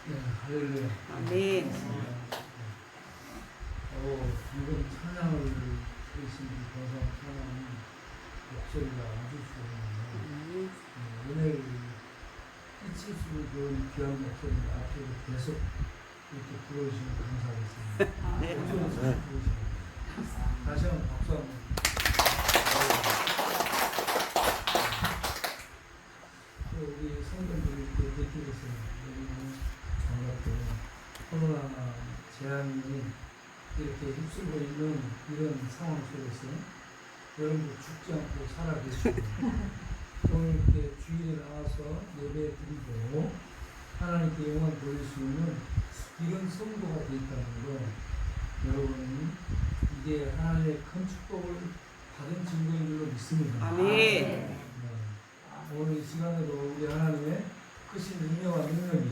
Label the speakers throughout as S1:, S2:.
S1: 네, 할렐루야.
S2: 아멘.
S1: 이번 찬양을 들으신 감사한 찬양은 목소리가 아주 좋네요. 은혜를 끼칠 수 있는 귀한 목소리를 앞으로 계속 이렇게 불러주시면 감사하겠습니다.
S2: 네.
S1: 목소리 잘 부르시면 다시 한번 박수 한번. 우리 성도들이 이렇게 뵙기로서 너무 반갑고요. 코로나 재앙이 이렇게 휩쓸고 있는 이런 상황 속에서 여러분들 죽지 않고 살아계시고 오늘 이렇게 주일에 나와서 예배 드리고 하나님께 영광 돌릴 수 있는 이런 성도가 되었다는 거, 여러분 이게 하나님의 큰 축복을 받은 증거인 줄로 믿습니다.
S2: 아멘.
S1: 오늘 이 시간에도 우리 하나님의 크신 능력과 능력이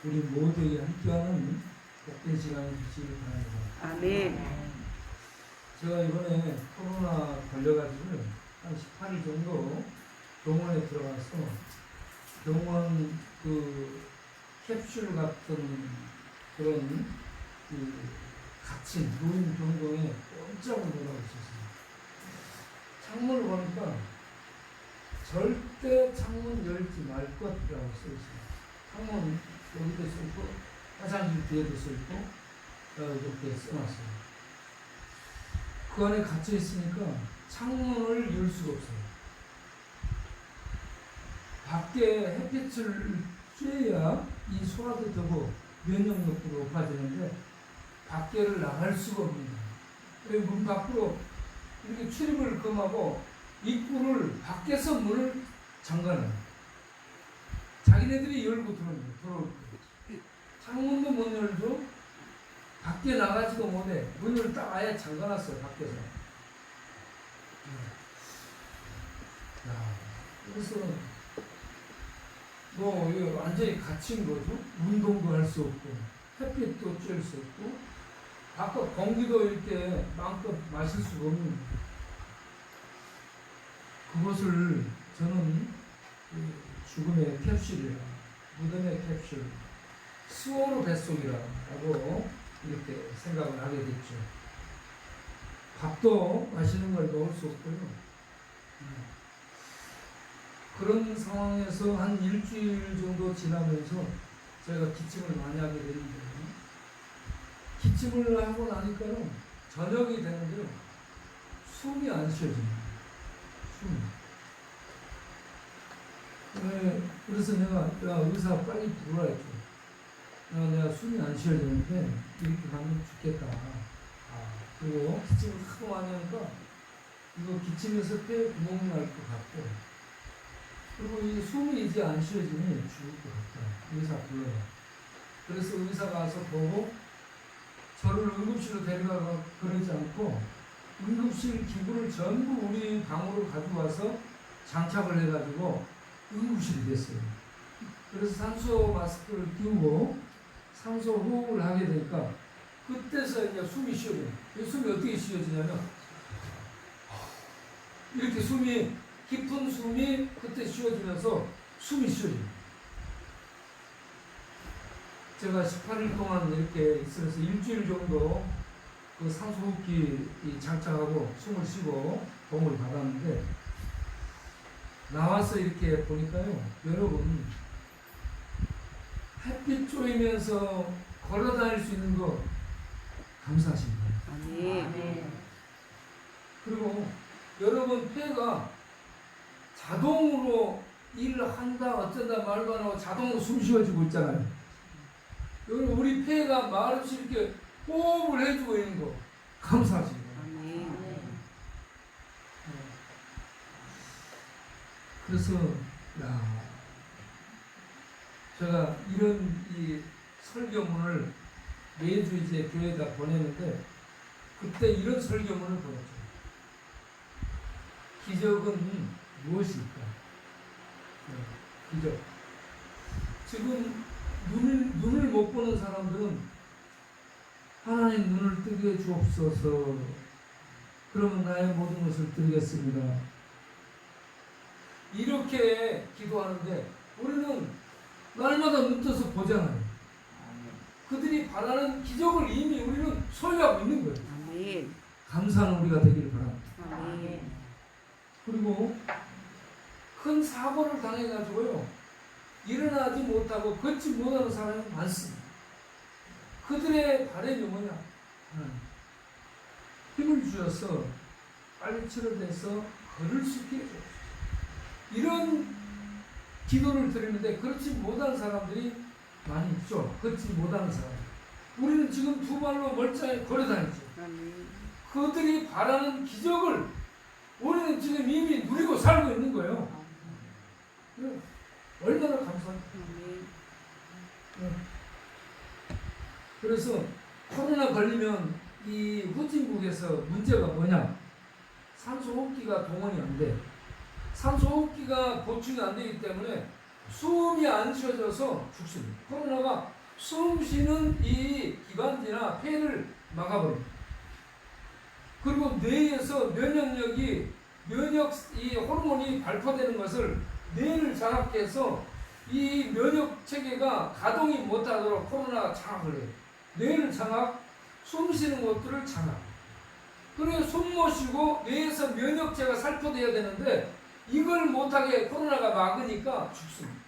S1: 우리 모두에게 함께하는 복된 시간이 되시길 바랍니다.
S2: 아멘.
S1: 제가 이번에 코로나 걸려가지고 한 18일 정도 병원에 들어가서 병원 그 캡슐 같은 그런 그 갇힌 노인 병동에 꼼짝을 못하고 있었어요. 창문을 보니까 절대 창문 열지 말 것이라고 써있어요. 창문 여기도 써있고 화장실 뒤에도 써있고 이렇게 써놨어요. 그 안에 갇혀 있으니까 창문을 열 수가 없어요. 밖에 햇빛을 쬐야 이 소화도 되고 면역력도 높아지는데 밖에를 나갈 수가 없습니다. 문 밖으로 이렇게 출입을 금하고 입구를 밖에서 문을 잠가놔요. 자기네들이 열고 들어올 거예요. 창문도 못 열고 밖에 나가지도 못해. 문을 딱 아예 잠가놨어요. 밖에서. 그래서 뭐 이거 완전히 갇힌 거죠. 운동도 할 수 없고 햇빛도 쬐을 수 없고 바깥 공기도 이렇게 마음껏 마실 수가 없는 그것을 저는 죽음의 캡슐이라, 무덤의 캡슐, 수호로 뱃속이라고 이렇게 생각을 하게 됐죠. 밥도 맛있는 걸 먹을 수 없고요. 그런 상황에서 한 일주일 정도 지나면서 제가 기침을 많이 하게 되는데, 기침을 하고 나니까는 저녁이 되는데요, 숨이 안 쉬어집니다. 그래서 내가 의사 빨리 부르라 했죠. 내가 숨이 안 쉬어지는데 이렇게 가면 죽겠다. 그리고 기침을 하도 많이 하니까 이거 기침에서 폐 구멍이 날 것 같고, 그리고 이 숨이 이제 안 쉬어지면 죽을 것 같다. 의사 불러요. 그래서 의사가 와서 보고 저를 응급실로 데려가고 그러지 않고 응급실 기구를 전부 우리 방으로 가져와서 장착을 해가지고 응급실이 됐어요. 그래서 산소 마스크를 끼우고 산소 호흡을 하게 되니까 그때서 이제 숨이 쉬어져요. 숨이 어떻게 쉬어지냐면 이렇게 숨이 깊은 숨이 그때 쉬어지면서 숨이 쉬어져요. 제가 18일 동안 이렇게 있으면서 일주일 정도 그 산소호흡기 장착하고 숨을 쉬고 도움을 받았는데 나와서 이렇게 보니까요, 여러분 햇빛 쬐면서 걸어 다닐 수 있는 거 감사하십니다.
S2: 아멘.
S1: 그리고 여러분 폐가 자동으로 일을 한다 어쩐다 말도 안 하고 자동으로 숨 쉬어지고 있잖아요. 여러분 우리 폐가 말없이 이렇게 호흡을 해주고 있는 거 감사하십니다.
S2: 아멘.
S1: 그래서 제가 이런 이 설교문을 매주 이제 교회에다 보내는데 그때 이런 설교문을 보냈죠. 기적은 무엇일까? 기적. 지금 눈을 못 보는 사람들은 하나님 눈을 뜨게 주옵소서. 그러면 나의 모든 것을 드리겠습니다. 이렇게 기도하는데 우리는 날마다 눈 떠서 보잖아요. 그들이 바라는 기적을 이미 우리는 소유하고 있는 거예요.
S2: 아멘.
S1: 감사하는 우리가 되기를 바랍니다.
S2: 아멘.
S1: 그리고 큰 사고를 당해가지고요, 일어나지 못하고 걷지 못하는 사람이 많습니다. 그들의 바람이 뭐냐? 힘을 주셔서 빨리 치료돼서 걸을 수 있게 해줘. 이런 기도를 드리는데 그렇지 못한 사람들이 많이 있죠. 걷지 못하는 사람. 우리는 지금 두 발로 멀쩡히 걸어다니죠.
S2: 아멘.
S1: 그들이 바라는 기적을 우리는 지금 이미 누리고 살고 있는 거예요. 얼마나 감사합니까?
S2: 아멘.
S1: 그래서 코로나 걸리면 이 후진국에서 문제가 뭐냐? 산소호흡기가 동원이 안 돼. 산소호흡기가 보충이 안 되기 때문에 숨이 안 쉬어져서 죽습니다. 코로나가 숨 쉬는 이 기관지나 폐를 막아버립니다. 그리고 뇌에서 면역력이 이 호르몬이 발포되는 것을 뇌를 장악해서 이 면역 체계가 가동이 못하도록 코로나가 장악을 해요. 뇌를 장악, 숨 쉬는 것들을 장악. 그래서 숨 못 쉬고 뇌에서 면역체가 살포돼야 되는데 이걸 못하게 코로나가 막으니까 죽습니다.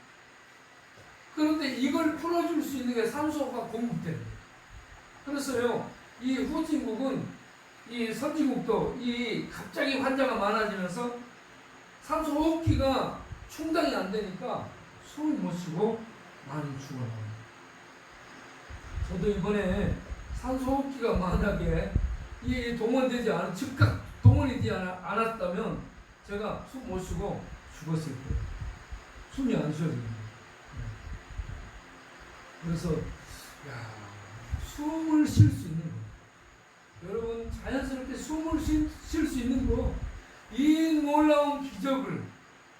S1: 그런데 이걸 풀어줄 수 있는 게 산소가 공급됩니다. 그래서요, 이 후진국은 이 선진국도 이 갑자기 환자가 많아지면서 산소 호흡기가 충당이 안 되니까 숨을 못 쉬고 많이 죽어나갑니다. 저도 이번에 산소 호흡기가 만약에 이 동원되지 않은 즉각 동원이 되지 않았다면 제가 숨 못 쉬고 죽었을 거예요. 숨이 안 쉬어집니다. 그래서 숨을 쉴 수 있는 거. 여러분 자연스럽게 숨을 쉴 수 있는 거, 이 놀라운 기적을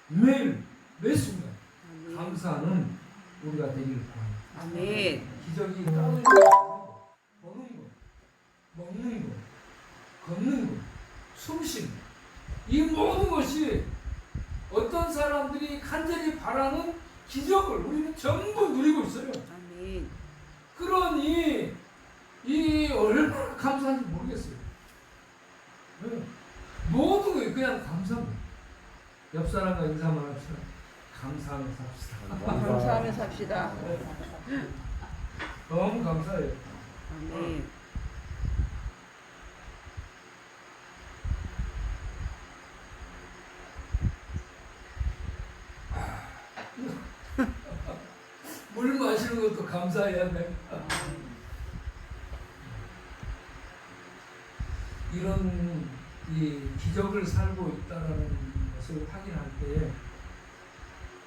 S1: 매일 매 순간
S2: 아멘.
S1: 감사하는 우리가 되기를 바랍니다.
S2: 아멘.
S1: 기적이 따로 있는 거, 보는 거, 먹는 거, 걷는 거, 숨쉬는 거, 이 모든 것이 어떤 사람들이 간절히 바라는 기적을 우리는 전부 누리고 있어요.
S2: 아멘.
S1: 그러니 이 얼마나 감사한지 모르겠어요. 모든 게 그냥 감사합니다. 옆 사람과 인사만 합시다. 감사하며 삽시다.
S2: 감사하며 삽시다.
S1: 너무 감사해요.
S2: 아멘.
S1: 물 마시는 것도 감사해야 돼. 이런 이 기적을 살고 있다라는 것을 확인할 때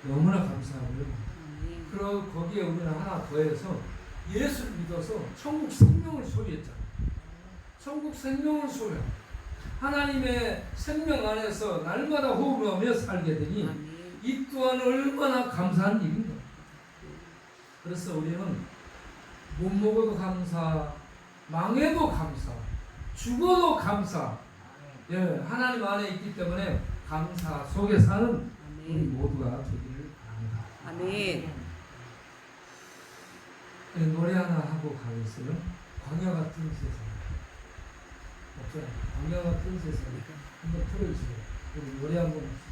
S1: 너무나 감사하고요.
S2: 아멘.
S1: 그리고 거기에 우리는 하나 더해서 예수를 믿어서 천국 생명을 소유했잖아요. 천국 생명을 소유하고 하나님의 생명 안에서 날마다 호흡하며 살게 되니
S2: 아멘.
S1: 이 또한 얼마나 감사한 일인가. 그래서 우리는 못 먹어도 감사, 망해도 감사, 죽어도 감사. 예, 하나님 안에 있기 때문에 감사 속에 사는 우리
S2: 아멘.
S1: 모두가 되기를 바랍니다.
S2: 아멘.
S1: 예, 노래 하나 하고 가겠어요. 광야 같은 세상. 없어요. 광야 같은 세상. 한번 틀어주세요. 우리 노래 한번 합시다.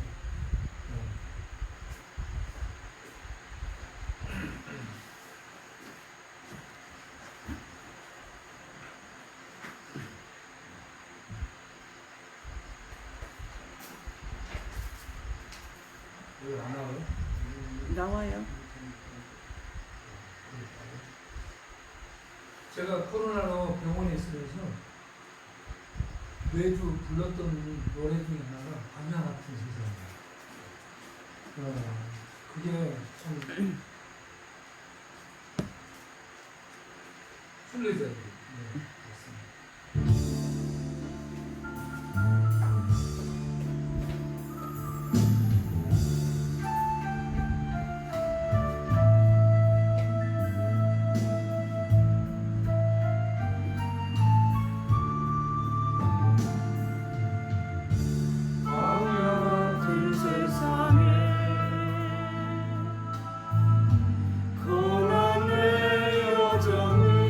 S1: 왜 안 나와요?
S2: 나와요.
S1: 제가 코로나로 병원에 있으면서 매주 불렀던 노래 중에 하나가 광야 같은 세상이에요. 그게 참 순례자들이 맞습니다.
S3: 고난의 여정을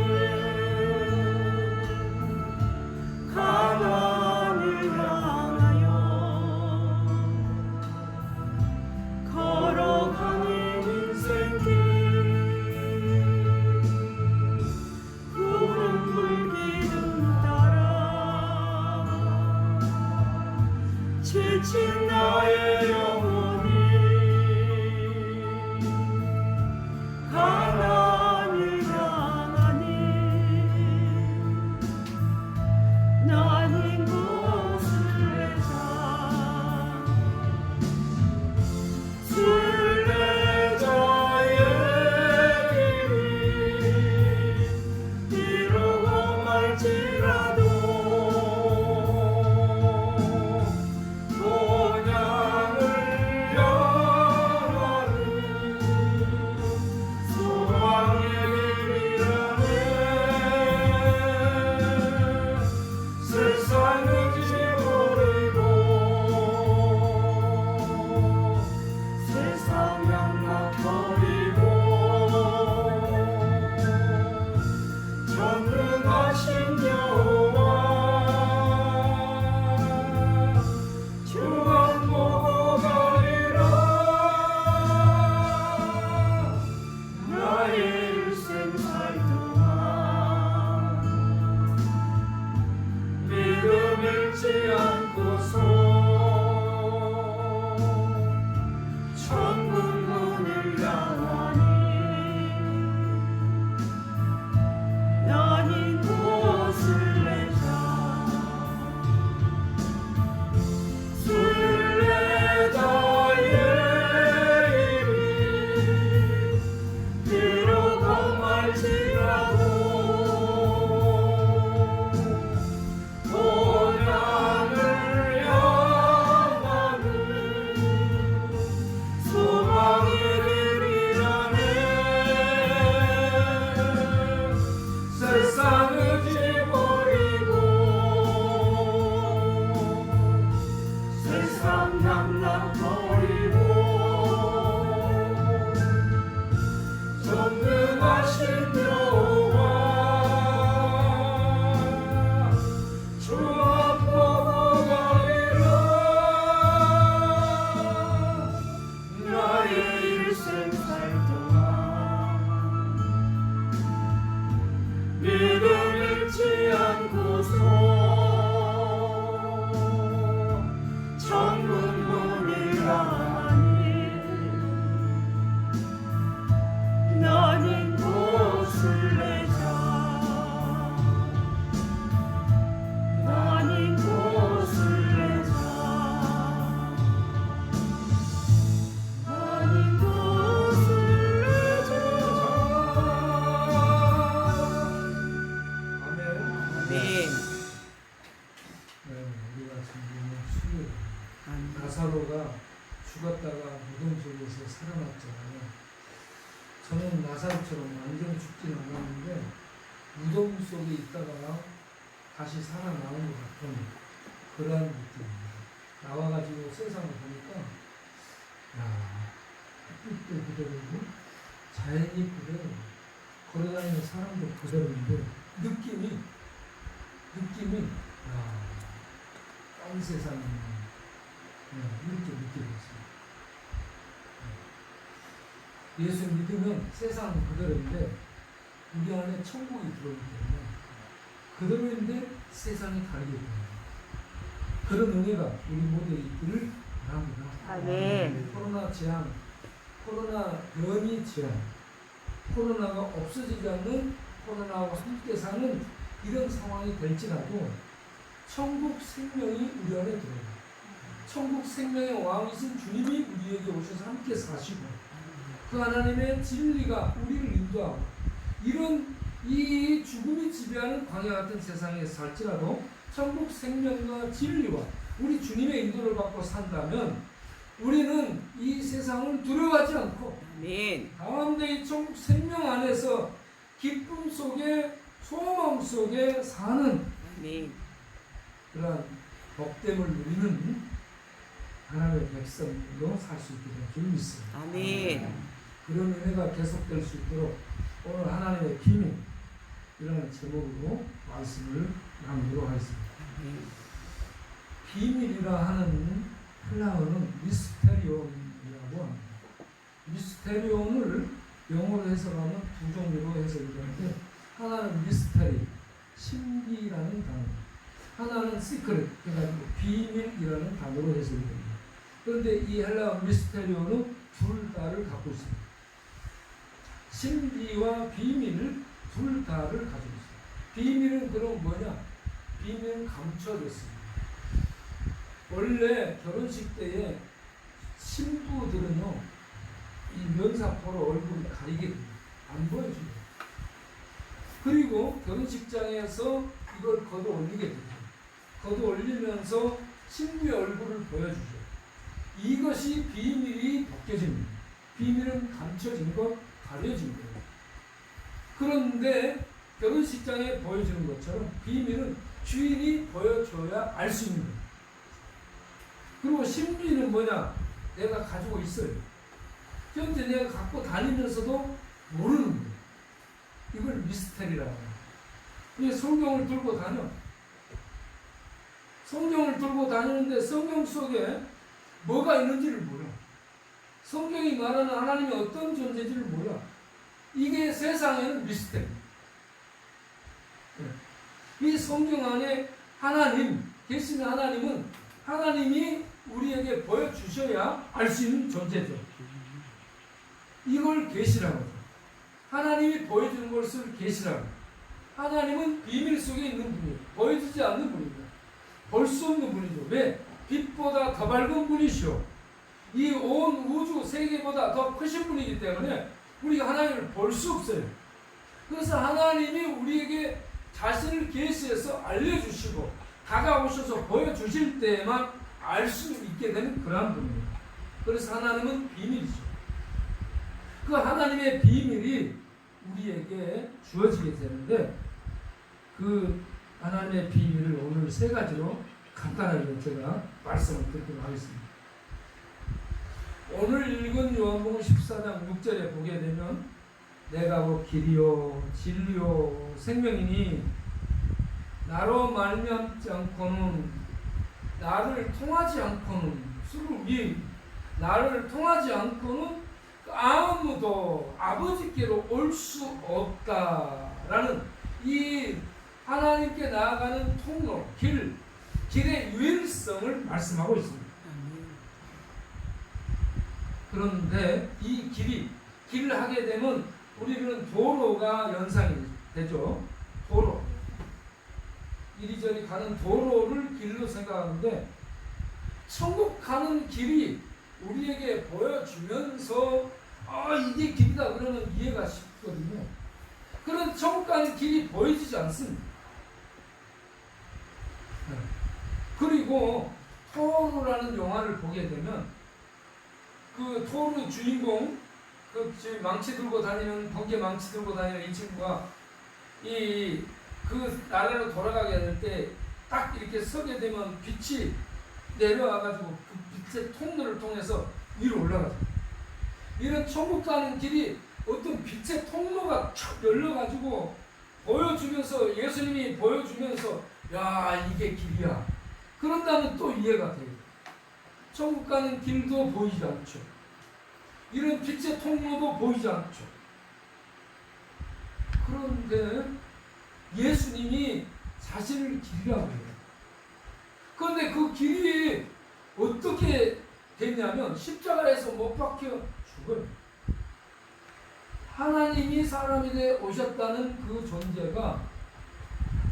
S3: 나의 영혼이 가나안을 향하니 나는 곳을 내자 순례자의 길이 비록 험할지라도 본향을 향하는 소망의 길이라네 세상을 지버리고 세상 양락버리고 전능하신 여호와 주만 보고 가리라 나의 일생 살 동안 믿음 잃지 않고서 천국 문을 향하니 나는 곳을 내자 순례자의 일이 비록 험할지라도 본향을 향하는 소망의 길이라네 세상을 지버리고 세상 양락버리고 전능하신 여호와 주만 보고 가리라 나의 일생 살 동안 믿음 잃지 않고서 천국 문을 향하니 나는 곳을 내자 나는 곳을 내자 나는 곳을 내자
S1: 아멘.
S2: 아멘.
S1: 네, 우리가 지금 수요일
S2: 아멘.
S1: 나사로가 죽었다가 무덤 속에서 살아났잖아요. 저는 나사로처럼 완전 죽지는 않았는데 무덤 속에 있다가 다시 살아나온 것 같은 그러한 느낌입니다. 나와가지고 세상을 보니까 야, 햇빛도 그대로고 자연이 그대로 걸어다니는 사람도 그대로인데 느낌이 야, 딴 세상에 이렇게 느껴졌습니다. 예수 믿으면 세상은 그대로인데 우리 안에 천국이 들어오기 때문에 그대로인데 세상이 다르게 됩니다. 그런 은혜가 우리 모두에 있기를 바랍니다.
S2: 아멘.
S1: 코로나 재앙, 코로나 변이 재앙, 코로나가 없어지지 않는 코로나와 함께 사는 이런 상황이 될지라도 천국 생명이 우리 안에 들어요. 천국 생명의 왕이신 주님이 우리에게 오셔서 함께 사시고 그 하나님의 진리가 우리를 인도하고 이런 이 죽음이 지배하는 광야 같은 세상에 살지라도 천국 생명과 진리와 우리 주님의 인도를 받고 산다면 우리는 이 세상을 두려워하지 않고
S2: 아멘.
S1: 가운데 이 천국 생명 안에서 기쁨 속에 소망 속에 사는
S2: 아멘.
S1: 그러한 복됨을 누리는 하나님의 백성으로 살 수 있게 될 줄 믿습니다.
S2: 아멘.
S1: 그런 은혜가 계속될 수 있도록 오늘 하나님의 비밀 이라는 제목으로 말씀을 나누도록 하겠습니다. 비밀이라 하는 헬라어는 미스테리온이라고 합니다. 미스테리온을 영어로 해석하면 두 종류로 해석이 되는데 하나는 미스테리, 신비라는 단어, 하나는 시크릿, 그러니까 비밀이라는 단어로 해석이 됩니다. 그런데 이 헬라어 미스테리오는 둘 다를 갖고 있습니다. 신비와 비밀을 둘 다를 가지고 있어요. 비밀은 그럼 뭐냐? 비밀은 감춰졌습니다. 원래 결혼식 때에 신부들은요, 이 면사포로 얼굴을 가리게 됩니다. 안 보여줘요. 그리고 결혼식장에서 이걸 걷어 올리게 됩니다. 걷어 올리면서 신부의 얼굴을 보여주죠. 이것이 비밀이 벗겨집니다. 비밀은 감춰진 것, 가려진 거예요. 그런데 결혼식장에 보여주는 것처럼 비밀은 주인이 보여줘야 알 수 있는 거예요. 그리고 신비는 뭐냐? 내가 가지고 있어요. 현재 내가 갖고 다니면서도 모르는 거예요. 이걸 미스테리라고 해요. 근데 성경을 들고 다녀. 성경을 들고 다니는데 성경 속에 뭐가 있는지를 몰라. 성경이 말하는 하나님이 어떤 존재인지를 몰라. 이게 세상에는 미스테리. 이 성경 안에 하나님, 계시는 하나님은 하나님이 우리에게 보여주셔야 알 수 있는 존재죠. 이걸 계시라고 하죠. 하나님이 보여주는 것을 계시라고. 하나님은 비밀 속에 있는 분이에요. 보여주지 않는 분입니다. 볼 수 없는 분이죠. 왜? 빛보다 더 밝은 분이시오. 이 온 우주 세계보다 더 크신 분이기 때문에 우리가 하나님을 볼 수 없어요. 그래서 하나님이 우리에게 자신을 계시해서 알려주시고 다가오셔서 보여주실 때에만 알 수 있게 되는 그러한 분입니다. 그래서 하나님은 비밀이죠. 그 하나님의 비밀이 우리에게 주어지게 되는데 그 하나님의 비밀을 오늘 세 가지로 간단하게 제가 말씀을 드리도록 하겠습니다. 오늘 읽은 요한복음 14장 6절에 보게 되면 내가 곧 길이요 진리요 생명이니 나로 말미암지 않고는 나를 통하지 않고는 나를 통하지 않고는 아무도 아버지께로 올 수 없다라는 이 하나님께 나아가는 통로, 길의 유일성을 말씀하고 있습니다. 그런데 이 길을 하게 되면 우리는 도로가 연상이 되죠. 도로. 이리저리 가는 도로를 길로 생각하는데 천국 가는 길이 우리에게 보여주면서 이게 길이다 그러면 이해가 쉽거든요. 그런 천국 가는 길이 보여지지 않습니다. 그리고 토르라는 영화를 보게 되면 그 토르 주인공 그 망치 들고 다니는 번개 망치 들고 다니는 이 친구가 그 나라로 돌아가게 될 때 딱 이렇게 서게 되면 빛이 내려와가지고 그 빛의 통로를 통해서 위로 올라가죠. 이런 천국 가는 길이 어떤 빛의 통로가 촥 열려가지고 보여주면서 예수님이 보여주면서 야 이게 길이야. 그런다면 또 이해가 돼요. 천국 가는 길도 보이지 않죠. 이런 빛의 통로도 보이지 않죠. 그런데 예수님이 자신을 길이라고 해요. 그런데 그 길이 어떻게 됐냐면 십자가에서 못 박혀 죽어요. 하나님이 사람이 되어 오셨다는 그 존재가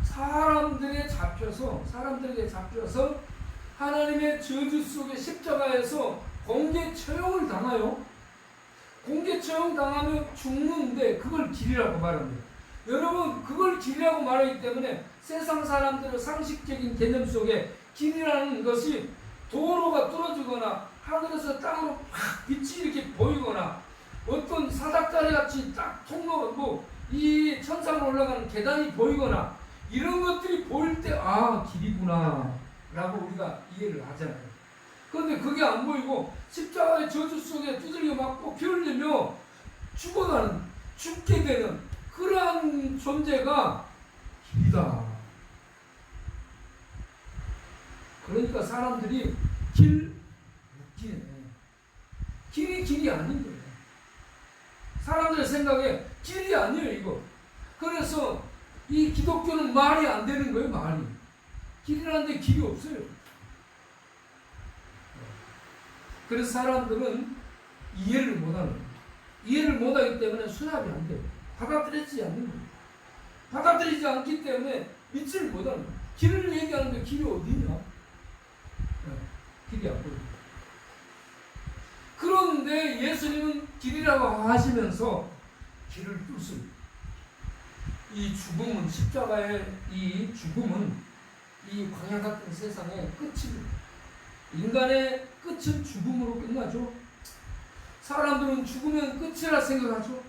S1: 사람들에게 잡혀서 하나님의 저주 속에 십자가에서 공개 처형을 당하여 공개 처형 당하면 죽는데 그걸 길이라고 말합니다. 여러분 그걸 길이라고 말하기 때문에 세상 사람들의 상식적인 개념 속에 길이라는 것이 도로가 뚫어지거나 하늘에서 땅으로 확 빛이 이렇게 보이거나 어떤 사닥다리 같이 딱 통로 이 천상으로 올라가는 계단이 보이거나 이런 것들이 보일 때 길이구나 라고 우리가 이해를 하잖아요. 그런데 그게 안 보이고 십자가의 저주 속에 두들겨 맞고 피 흘리며 죽게 되는 그러한 존재가 길이다. 그러니까 사람들이 웃기네. 길이 아닌 거예요. 사람들 생각에 길이 아니에요 이거. 그래서 이 기독교는 말이 안 되는 거예요. 말이. 길이라는데 길이 없어요. 그래서 사람들은 이해를 못하는 거예요. 이해를 못하기 때문에 수납이 안 돼요. 받아들이지 않는 거예요. 받아들이지 않기 때문에 믿지를 못하는 거예요. 길을 얘기하는데 길이 어디냐? 네, 길이 안 보여요. 그런데 예수님은 길이라고 하시면서 길을 뚫습니다. 이 죽음은, 십자가의 이 죽음은 이 광야 같은 세상의 끝입니다. 인간의 끝은 죽음으로 끝나죠. 사람들은 죽으면 끝이라 생각하죠.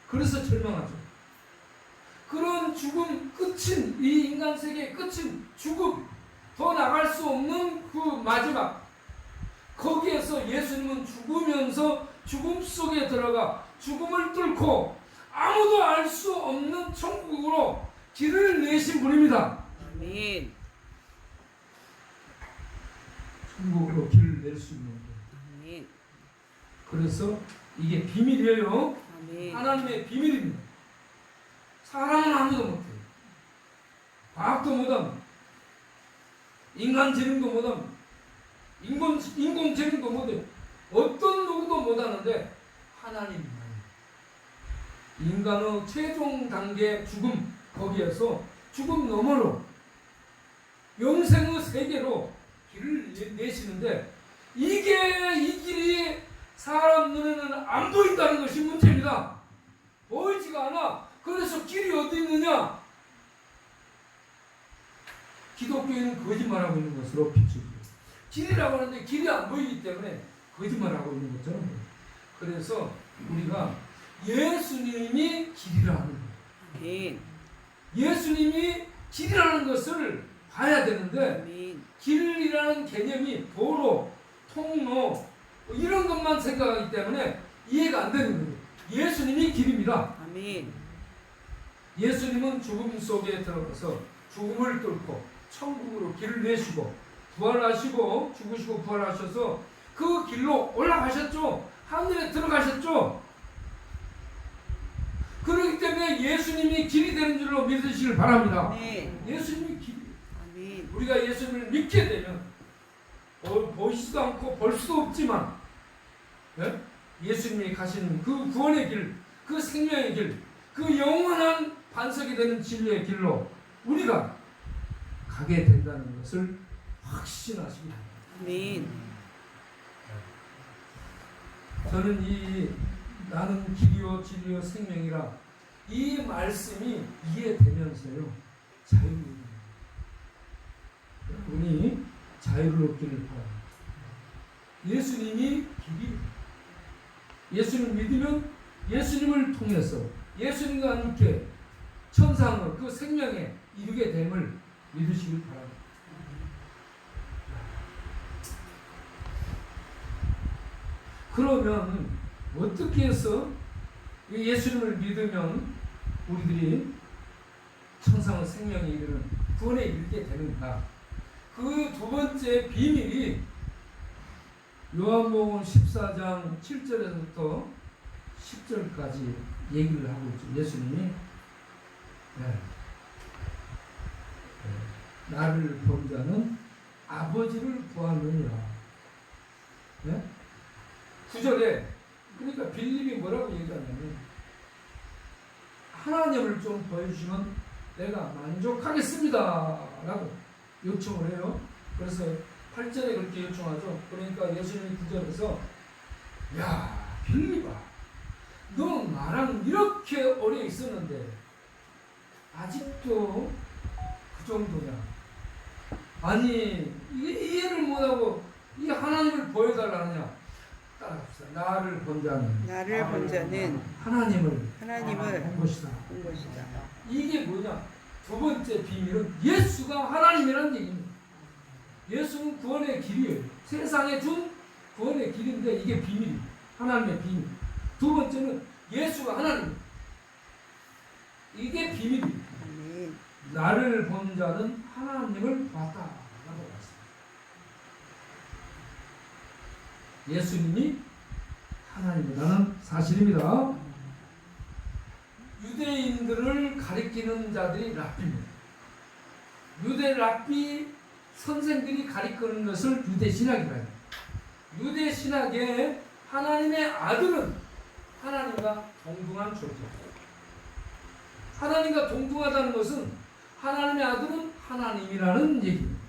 S1: 그래서 절망하죠. 그런 죽음 끝인, 이 인간 세계의 끝인 죽음, 더 나갈 수 없는 그 마지막, 거기에서 예수님은 죽으면서 죽음 속에 들어가 죽음을 뚫고 아무도 알 수 없는 천국으로 길을 내신 분입니다.
S2: 아멘.
S1: 천국으로 길을 낼 수 있는 분.
S2: 아멘.
S1: 그래서 이게 비밀이에요.
S2: 아멘.
S1: 하나님의 비밀입니다. 사람은 아무도 못해요. 과학도 못합니다. 인간지능도 못합니다. 인공지능도 못해요. 어떤 누구도 못하는데 하나님만. 인간의 최종 단계 죽음, 거기에서 죽음 너머로 영생의 세계로 길을 내시는데 이 길이 사람 눈에는 안 보인다는 것이 문제입니다. 보이지가 않아. 그래서 길이 어디 있느냐? 기독교인은 거짓말하고 있는 것으로 비추고 길이라고 하는데 길이 안 보이기 때문에 거짓말하고 있는 것처럼 보여요. 그래서 우리가 예수님이 길이라 하는 거예요.
S2: 아멘.
S1: 예수님이 길이라는 것을 봐야 되는데
S2: 아멘.
S1: 길이라는 개념이 도로, 통로 뭐 이런 것만 생각하기 때문에 이해가 안 되는 거예요. 예수님이 길입니다.
S2: 아멘.
S1: 예수님은 죽음 속에 들어가서 죽음을 뚫고 천국으로 길을 내시고 부활하시고 죽으시고 부활하셔서 그 길로 올라가셨죠. 하늘에 들어가셨죠. 그렇기 때문에 예수님이 길이 되는 줄로 믿으시길 바랍니다.
S2: 아멘.
S1: 예수님이 길이에요.
S2: 아멘.
S1: 우리가 예수님을 믿게 되면 보이지도 않고 볼 수도 없지만 예수님이 가시는 그 구원의 길, 그 생명의 길, 그 영원한 반석이 되는 진리의 길로 우리가 가게 된다는 것을 확신하시기 바랍니다.
S2: 아멘.
S1: 저는 이 나는 길이요 진리요 생명이라 이 말씀이 이해되면서요 자유를 얻습니다. 여러분이 자유를 얻기를 바랍니다. 예수님이 길이, 예수님을 믿으면 예수님을 통해서 예수님과 함께 천상의 그 생명에 이르게 됨을 믿으시길 바랍니다. 그러면 어떻게 해서 예수님을 믿으면 우리들이 천상의 생명에 이르는 구원에 이르게 되는가? 그 두 번째 비밀이 요한복음 14장 7절에서부터 10절까지 얘기를 하고 있죠. 예수님이 나를 본 자는 아버지를 보았느니라. 9절에 그러니까 빌립이 뭐라고 얘기하냐면 하나님을 좀 보여주시면 내가 만족하겠습니다 라고 요청을 해요. 그래서 8절에 그렇게 요청하죠. 그러니까 예수님이 9절에서 야 빌립아 너 나랑 이렇게 오래 있었는데 아직도 그 정도냐. 아니 이해를 못하고 이 하나님을 보여달라느냐. 따라갑시다. 나를 본 자는 하나님을 본 것이다.
S2: 본 것이다.
S1: 이게 뭐냐? 두 번째 비밀은 예수가 하나님이라는 얘기입니다. 예수는 구원의 길이에요. 세상에 준 구원의 길인데 이게 비밀입니다. 하나님의 비밀. 두 번째는 예수가 하나님. 이게 비밀입니다.
S2: 아멘.
S1: 나를 본 자는 하나님을 봤다 라고 말씀합니다. 예수님이 하나님이라는 사실입니다. 유대인들을 가리키는 자들이 랍비입니다. 유대 랍비 선생들이 가리키는 것을 유대 신학이라 해요. 유대 신학의 하나님의 아들은 하나님과 동등한 존재. 하나님과 동등하다는 것은 하나님의 아들은 하나님이라는 얘기입니다.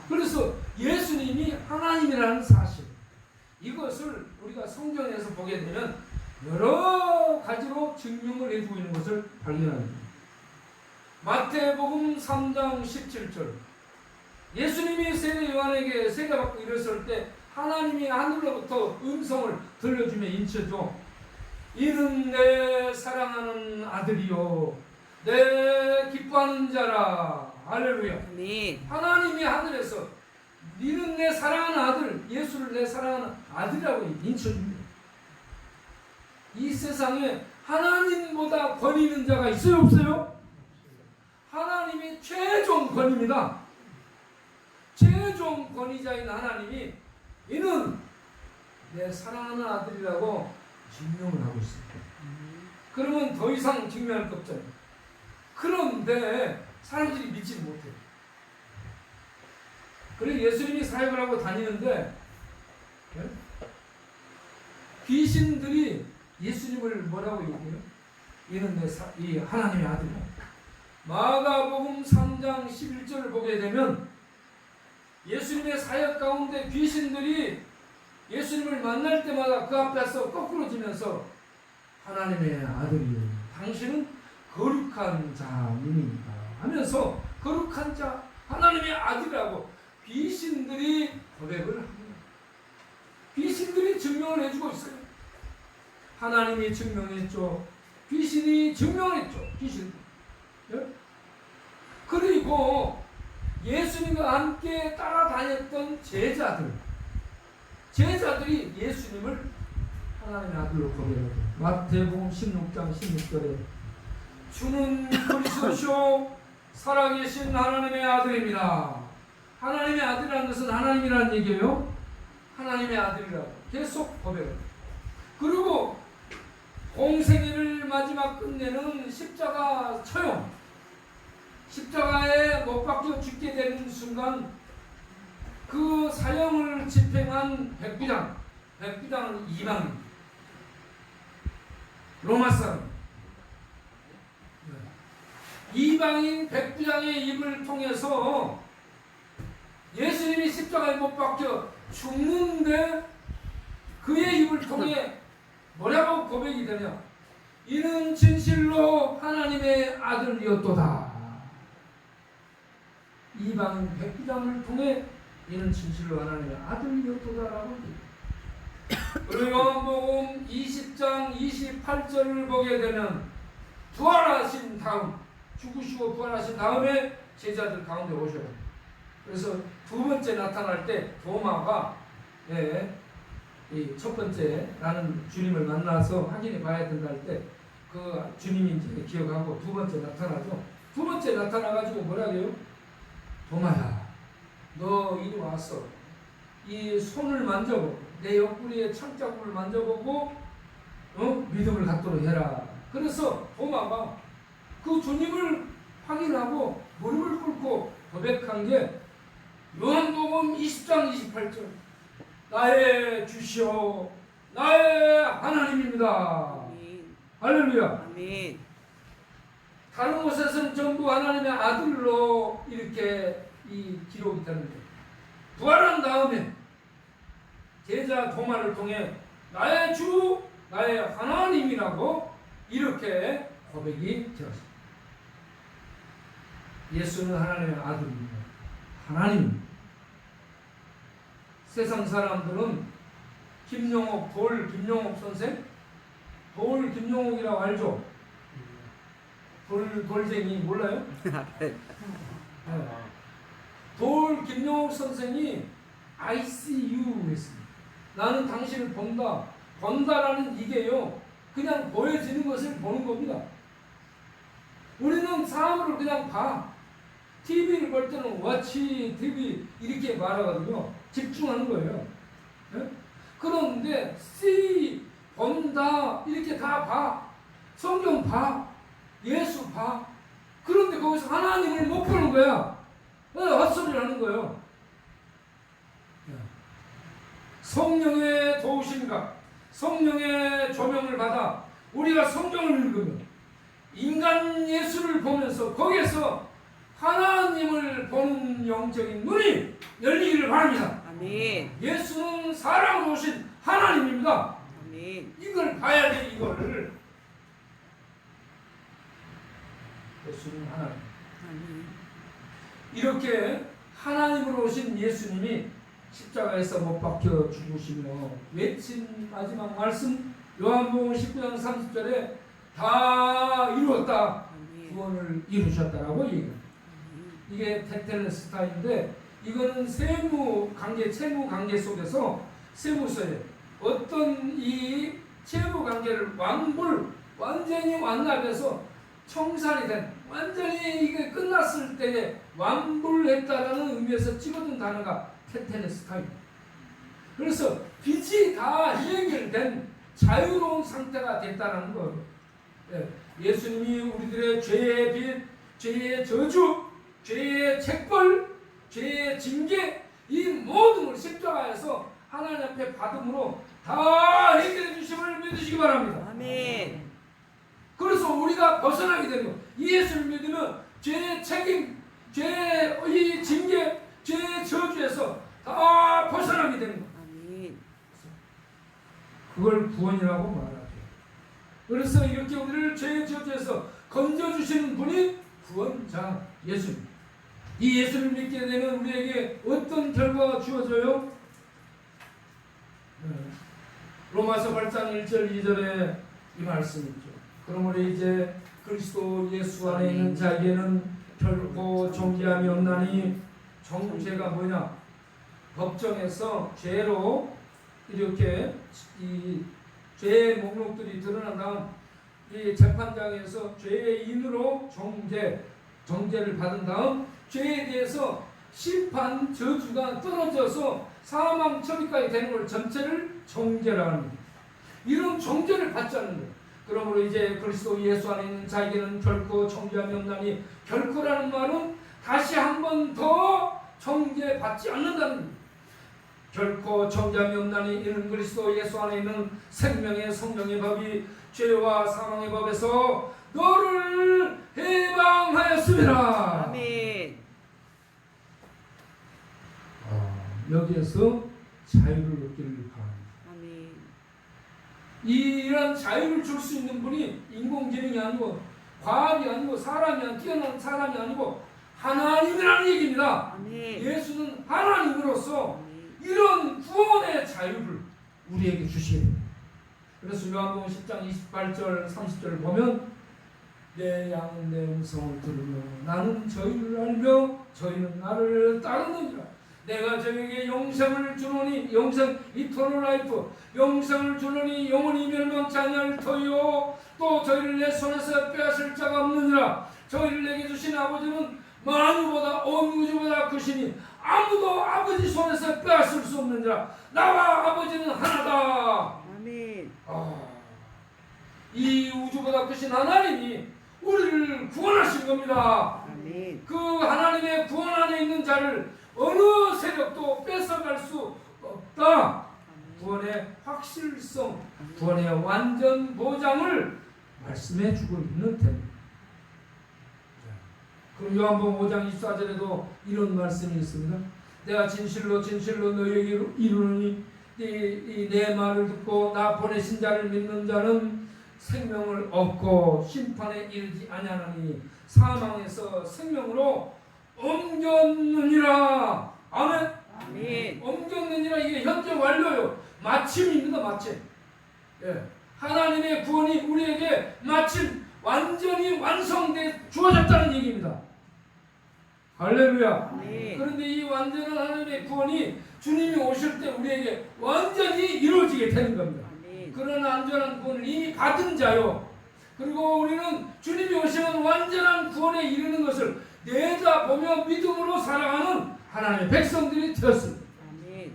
S1: 그래서 예수님이 하나님이라는 사실, 이것을 우리가 성경에서 보게 되면 여러 가지로 증명을 해주고 있는 것을 발견합니다. 마태복음 3장 17절, 예수님이 세례 요한에게 세례받고 일었을 때 하나님이 하늘로부터 음성을 들려주며 인쳐줘. 이는 내 사랑하는 아들이요 내 기뻐하는 자라. 할렐루야.
S2: 아멘.
S1: 하나님이 하늘에서 니는 내 사랑하는 아들, 예수를 내 사랑하는 아들이라고 인쳐줍니다. 이 세상에 하나님보다 권위 있는 자가 있어요, 없어요? 하나님이 최종 권위입니다. 최종 권위자인 하나님이 이는 내 사랑하는 아들이라고 증명을 하고 있습니다. 그러면 더 이상 증명할 것 없잖아요. 그런데 사람들이 믿지 못해요. 그래서 예수님이 사역을 하고 다니는데 귀신들이 예수님을 뭐라고 얘기해요? 이는 이 하나님의 아들이야. 마가복음 3장 11절을 보게 되면 예수님의 사역 가운데 귀신들이 예수님을 만날 때마다 그 앞에서 거꾸로 지면서 하나님의 아들이요 당신은 거룩한 자님입니다 하면서 거룩한 자 하나님의 아들이라고 귀신들이 고백을 합니다. 귀신들이 증명을 해주고 있어요. 하나님이 증명했죠. 귀신이 증명했죠. 귀신들. 그리고 예수님과 함께 따라다녔던 제자들이 예수님을 하나님의 아들로 고백합니다. 마태복음 16장 16절에 주는 그리스도시요 살아계신 하나님의 아들입니다. 하나님의 아들이라는 것은 하나님이라는 얘기예요. 하나님의 아들이라고 계속 고백합니다. 그리고 공생애를 마지막 끝내는 십자가 처형, 십자가에 못 박혀 죽게 되는 순간 그 사형을 집행한 백부장은 이방인, 로마 사람. 이방인 백부장의 입을 통해서 예수님이 십자가에 못 박혀 죽는데 그의 입을 통해 뭐라고 고백이 되냐? 이는 진실로 하나님의 아들이었도다. 이방인 백부장을 통해 이는 진실로 하나님의 아들이었도다라고. 그리고 요한복음 20장 28절을 보게 되면 부활하신 다음, 죽으시고 부활하신 다음에 제자들 가운데 오셔요. 그래서 두 번째 나타날 때 도마가 이 첫 번째라는 주님을 만나서 확인해 봐야 된다 할 때 그 주님인지 기억하고 두 번째 나타나죠. 두 번째 나타나가지고 뭐라 해요? 도마야, 너 이리 와서 이 손을 만져보고 내 옆구리에 창자국을 만져보고 믿음을 갖도록 해라. 그래서 도마가 그 주님을 확인하고 무릎을 꿇고 고백한 게 요한복음 20장 28절 나의 주시오 나의 하나님입니다.
S2: 아멘.
S1: 할렐루야.
S2: 아멘.
S1: 다른 곳에서는 전부 하나님의 아들로 이렇게 이 기록이 되는데 부활한 다음에 제자 도마를 통해 나의 주 나의 하나님이라고 이렇게 고백이 되었습니다. 예수는 하나님의 아들입니다. 하나님. 세상 사람들은 김용옥 선생, 김용옥이라고 알죠? 돌쟁이 몰라요? 네. 김용옥 선생이 ICU 했습니다. 나는 당신을 본다. 본다라는 이게요, 그냥 보여지는 것을 보는 겁니다. 우리는 사람을 그냥 봐. TV를 볼 때는 watch TV 이렇게 말하거든요. 집중하는 거예요. 네? 그런데 see, 본다 이렇게 다 봐. 성경 봐. 예수 봐. 그런데 거기서 하나님을 못 보는 거야. 헛소리를 하는 거예요. 성령의 도우심과 성령의 조명을 받아 우리가 성경을 읽으면 인간 예수를 보면서 거기에서 하나님을 보는 영적인 눈이 열리기를 바랍니다.
S2: 아멘.
S1: 예수는 사랑으로 오신 하나님입니다.
S2: 아멘.
S1: 이걸 봐야 돼. 이거를. 예수는 하나님.
S2: 아멘.
S1: 이렇게 하나님으로 오신 예수님이 십자가에서 못 박혀 죽으시며 외친 마지막 말씀 요한복음 19장 30절에 다 이루었다.
S2: 아멘.
S1: 구원을 이루셨다라고 얘기합니다. 이게 테텔레스타인데 이거는 세무 관계, 채무 관계 속에서 세무서에 어떤 이 채무 관계를 완전히 완납해서 청산이 된 완전히 이게 끝났을 때에 완불했다라는 의미에서 찍어둔 단어가 테텔레스타입니다. 그래서 빚이 다 해결된 자유로운 상태가 됐다는 거예요. 예수님이 우리들의 죄의 빚, 죄의 저주, 죄의 책벌, 죄의 징계 이 모든 걸 십자가에서 하나님 앞에 받음으로 다 해결해 주심을 믿으시기 바랍니다.
S2: 아멘.
S1: 그래서 우리가 벗어나게 되는 거. 이 예수를 믿으면 죄의 책임, 죄의 이 징계, 죄의 저주에서 다 벗어나게 되는 거.
S2: 아멘.
S1: 그걸 구원이라고 말하죠. 그래서 이렇게 우리를 죄의 저주에서 건져주시는 분이 구원자 예수입니다. 이 예수를 믿게 되면 우리에게 어떤 결과가 주어져요? 로마서 8장 1절 2절에 이 말씀이 있죠. 그러므로 이제 그리스도 예수 안에 있는 자에게는 결코 정죄함이 없나니 정죄가 뭐냐? 법정에서 죄로 이렇게 이 죄의 목록들이 드러난 다음 이 재판장에서 죄인으로 정죄를 받은 다음 죄에 대해서 심판 저주가 떨어져서 사망 처리까지 되는 걸 전체를 정죄라고 합니다. 이런 정죄를 받지 않는 거예요. 그러므로 이제 그리스도 예수 안에 있는 자에게는 결코 정죄함이 없나니 결코라는 말은 다시 한 번 더 정죄받지 않는다는 겁니다. 결코 정죄함이 없나니 이는 그리스도 예수 안에 있는 생명의 성령의 법이 죄와 사망의 법에서 너를 해방하였습니다.
S2: 아멘.
S1: 여기에서 자유를 얻기를 바랍니다.
S2: 아멘.
S1: 이런 자유를 줄 수 있는 분이 인공지능이 아니고 과학이 아니고 사람이 뛰어난 사람이 아니고 하나님이라는 얘기입니다.
S2: 아멘.
S1: 예수는 하나님으로서
S2: 아멘.
S1: 이런 구원의 자유를 우리에게 주시게 됩니다. 그래서 요한복음 10장 28절 30절을 보면 내 양은 내 음성을 들으며 나는 저희를 알며 저희는 나를 따르느니라. 내가 저에게 영생을 주노니 영생 이터널 라이프 영생을 주노니 영원히 멸망치 아니할 터이요 또 저희를 내 손에서 빼앗을 자가 없느니라. 저희를 내게 주신 아버지는 만유보다 온 우주보다 크시니 아무도 아버지 손에서 빼앗을 수 없느니라. 나와 아버지는 하나다.
S2: 아멘.
S1: 이 우주보다 크신 하나님이 우리를 구원하신 겁니다.
S2: 아멘.
S1: 그 하나님의 구원 안에 있는 자를 어느 세력도 뺏어갈 수 없다. 구원의 확실성, 구원의 완전 보장을 말씀해 주고 있는点. 그럼 요한복음 5장 24절에도 이런 말씀이 있습니다. 내가 진실로 진실로 너희에게 이르노니 내 말을 듣고 나 보내신 자를 믿는 자는 생명을 얻고 심판에 이르지 아니하나니 사망에서 생명으로 옮겼느니라. 아멘.
S2: 아멘.
S1: 옮겼느니라. 이게 현재 완료요. 마침입니다. 마침. 예. 하나님의 구원이 우리에게 마침 완전히 완성돼 주어졌다는 얘기입니다. 할렐루야.
S2: 아멘.
S1: 그런데 이 완전한 하나님의 구원이 주님이 오실 때 우리에게 완전히 이루어지게 되는 겁니다.
S2: 아멘.
S1: 그런 완전한 구원을 이미 받은 자요. 그리고 우리는 주님이 오시는 완전한 구원에 이르는 것을 내다보며 믿음으로 살아가는 하나님의 백성들이 되었습니다.
S2: 아멘.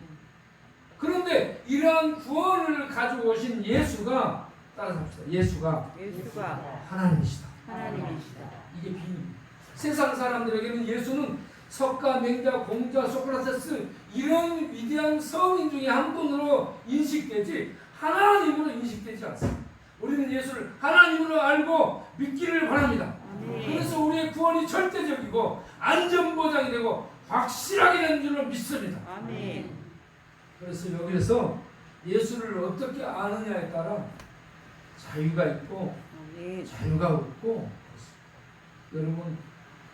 S1: 그런데 이러한 구원을 가지고 오신 예수가 따라서 합시다. 예수가
S2: 예수가
S1: 하나님이시다.
S2: 하나님이시다.
S1: 이게 비밀입니다. 세상 사람들에게는 예수는 석가, 맹자, 공자, 소크라테스 이런 위대한 성인 중에 한 분으로 인식되지 하나님으로 인식되지 않습니다. 우리는 예수를 하나님으로 알고 믿기를 바랍니다.
S2: 아멘.
S1: 그래서 우리의 구원이 절대적이고 안전보장이 되고 확실하게 된 줄로 믿습니다.
S2: 아멘.
S1: 그래서 여기서 예수를 어떻게 아느냐에 따라 자유가 있고
S2: 아멘.
S1: 자유가 없고 그렇습니다. 여러분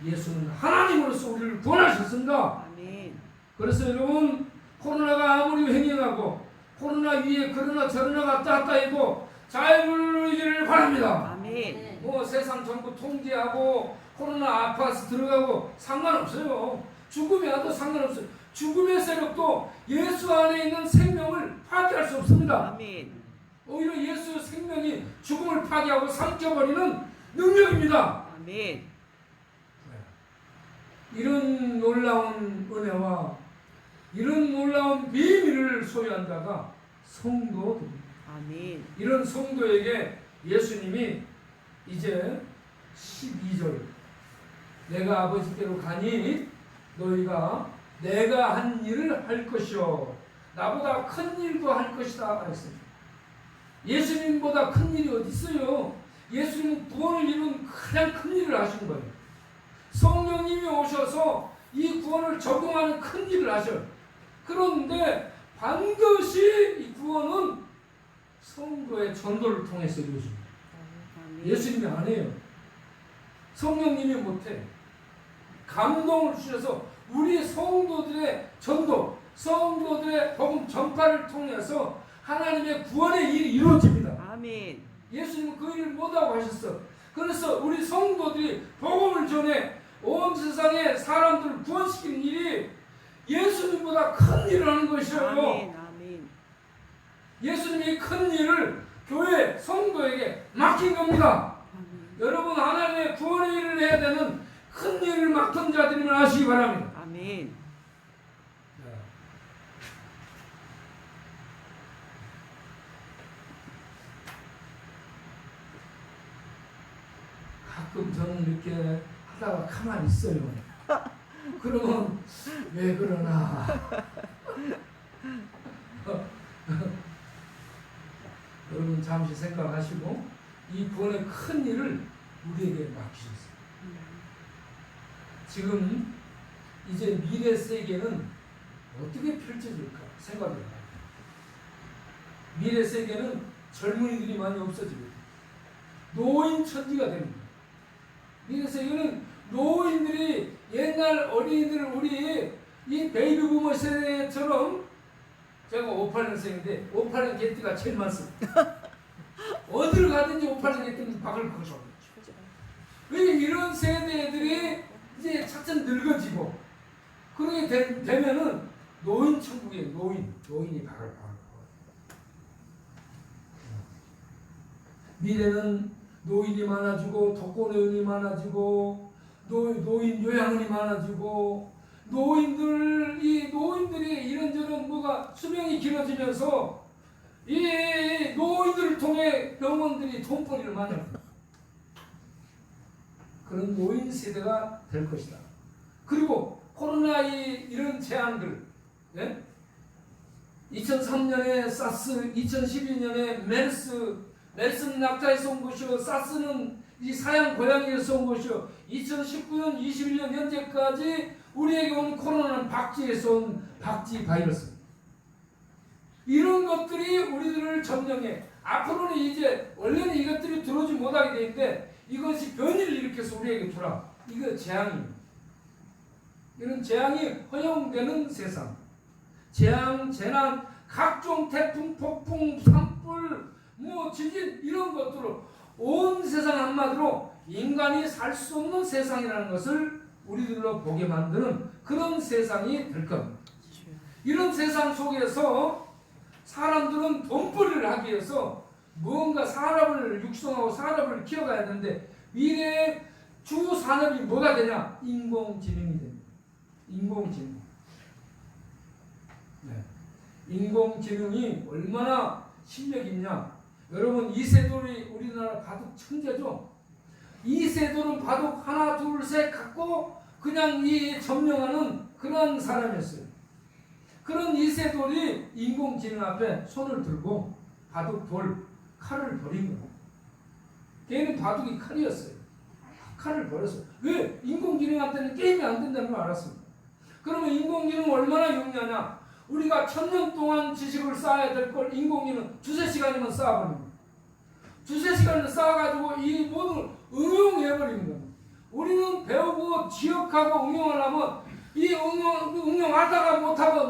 S1: 예수는 하나님으로서 우리를 구원하셨습니다.
S2: 아멘.
S1: 그래서 여러분 코로나가 아무리 횡행하고 코로나 위에 그러나 저러나 왔다 갔다 하고 잘 누리기를 바랍니다.
S2: 아멘.
S1: 뭐 세상 전부 통제하고 코로나 아파서 들어가고 상관없어요. 죽음이 와도 상관없어요. 죽음의 세력도 예수 안에 있는 생명을 파괴할 수 없습니다.
S2: 아멘.
S1: 오히려 예수의 생명이 죽음을 파괴하고 삼켜버리는 능력입니다.
S2: 아멘.
S1: 이런 놀라운 은혜와 이런 놀라운 비밀을 소유한 자가 성도입니다.
S2: 아멘.
S1: 이런 성도에게 예수님이 이제 12절 내가 아버지께로 가니 너희가 내가 한 일을 할 것이요 나보다 큰 일도 할 것이다 했습니다. 예수님보다 큰 일이 어디 있어요? 예수님은 구원을 이룬 가장 큰 일을 하신 거예요. 성령님이 오셔서 이 구원을 적용하는 큰 일을 하셔요. 그런데 반드시 이 구원은 성도의 전도를 통해서 이루어집니다.
S2: 아멘.
S1: 예수님이 안 해요. 성령님이 못해. 감동을 주셔서 우리 성도들의 전도, 성도들의 복음 전파를 통해서 하나님의 구원의 일이 이루어집니다.
S2: 아멘.
S1: 예수님은 그 일을 못하고 하셨어. 그래서 우리 성도들이 복음을 전해 온 세상의 사람들을 구원시키는 일이 예수님보다 큰 일을 하는 것이에요.
S2: 아멘. 아멘.
S1: 예수님이 큰 일을 교회 성도에게 맡긴 겁니다.
S2: 아멘.
S1: 여러분 하나님의 구원의 일을 해야 되는 큰 일을 맡은 자들이면 아시기 바랍니다.
S2: 아멘.
S1: 가끔 저는 이렇게 하다가 가만히 있어요. 그러면 왜 그러나? 여러분 잠시 생각하시고 이 구원의 큰 일을 우리에게 맡기셨어요. 지금 이제 미래 세계는 어떻게 펼쳐질까 생각해봐요. 미래 세계는 젊은이들이 많이 없어집니다. 노인 천지가 됩니다. 미래 세계는 노인들이 옛날 어린이들 우리 이 베이비 부머 세대처럼 제가 58년생인데 58년 개띠가 제일 많습니다. 어디를 가든지 58년 개띠는 박을 거셔. 왜 이런 세대들이 이제 차츰 늙어지고 그렇게 되면은 노인 천국에 노인이 박을 거예요. 미래는 노인이 많아지고 독거노인이 많아지고 노인 요양원이 많아지고 노인들이 이런저런 뭐가 수명이 길어지면서 이 노인들을 통해 병원들이 돈벌이를 많이 합니다. 그런 노인 세대가 될 것이다. 그리고 코로나 이런 재앙들, 네? 2003년에 사스, 2012년에 메르스는 낙타에서 온 것이요, 사스는 이 사양 고양이에서 온 것이요, 2019년, 21년 현재까지 우리에게 온 코로나는 박쥐에서 온 박쥐 바이러스입니다. 이런 것들이 우리들을 점령해 앞으로는 이제 원래는 이것들이 들어오지 못하게 되는데 이것이 변이를 일으켜서 우리에게 돌아. 이거 재앙입니다. 이런 재앙이 허용되는 세상. 재앙, 재난, 각종 태풍, 폭풍, 산불, 지진 이런 것들로 온 세상 한마디로 인간이 살 수 없는 세상이라는 것을 우리들로 보게 만드는 그런 세상이 될 겁니다. 이런 세상 속에서 사람들은 돈벌이를 하기 위해서 무언가 사람을 육성하고 사람을 키워가야 되는데 미래의 주 산업이 뭐가 되냐? 인공지능이 됩니다. 인공지능. 네. 인공지능이 얼마나 실력이 있냐? 여러분 이세돌이 우리나라 바둑 천재죠? 이세돌은 바둑 하나 둘 셋 갖고 그냥 이 점령하는 그런 사람이었어요. 그런 이세돌이 인공지능 앞에 손을 들고 바둑, 돌, 칼을 버린 거예요. 걔는 바둑이 칼이었어요. 칼을 버렸어요. 왜? 인공지능한테는 게임이 안 된다는 걸 알았습니다. 그러면 인공지능 얼마나 용이하냐? 우리가 1000년 동안 지식을 쌓아야 될 걸 인공지능 2-3시간이면 쌓아버립니다. 2-3시간을 쌓아가지고 이 모든 응용해버리는 겁니다. 우리는 배우고 기억하고 응용하려면 이 응용하다가 못하고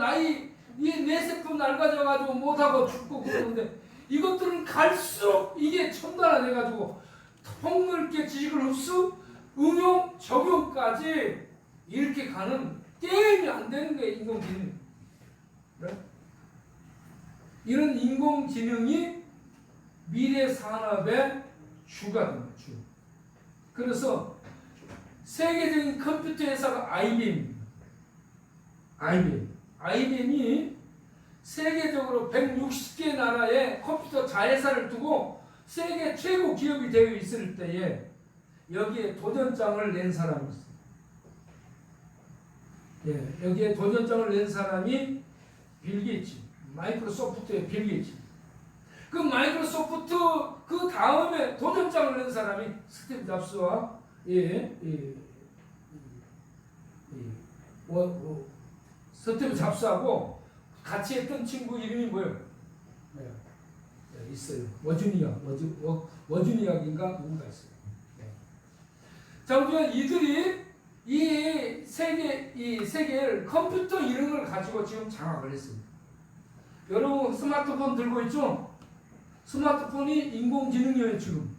S1: 이 뇌세포 낡아져가지고 못하고 죽고 그러는데 이것들은 갈수록 이게 첨단화돼가지고 폭넓게 지식을 흡수, 응용, 적용까지 이렇게 가는 게임이 안 되는 게 인공지능. 그래? 이런 인공지능이 미래 산업의 주가 됩니다. 주. 그래서 세계적인 컴퓨터 회사가 IBM입니다. IBM이 세계적으로 160개 나라에 컴퓨터 자회사를 두고 세계 최고 기업이 되어 있을 때에 여기에 도전장을 낸 사람이 있어요. 예, 여기에 도전장을 낸 사람이 빌 게이츠, 마이크로소프트의 빌 게이츠. 그 마이크로소프트 그 다음에 도전장을 낸 사람이 스티브 잡스와 스티브 잡스하고 같이 했던 친구 이름이 뭐예요? 네, 있어요. 워주니악인가 누군가 있어요. 네. 자, 그러면 이들이 이 세계를 컴퓨터 이름을 가지고 지금 장악을 했습니다. 여러분 스마트폰 들고 있죠? 스마트폰이 인공지능이에요 지금.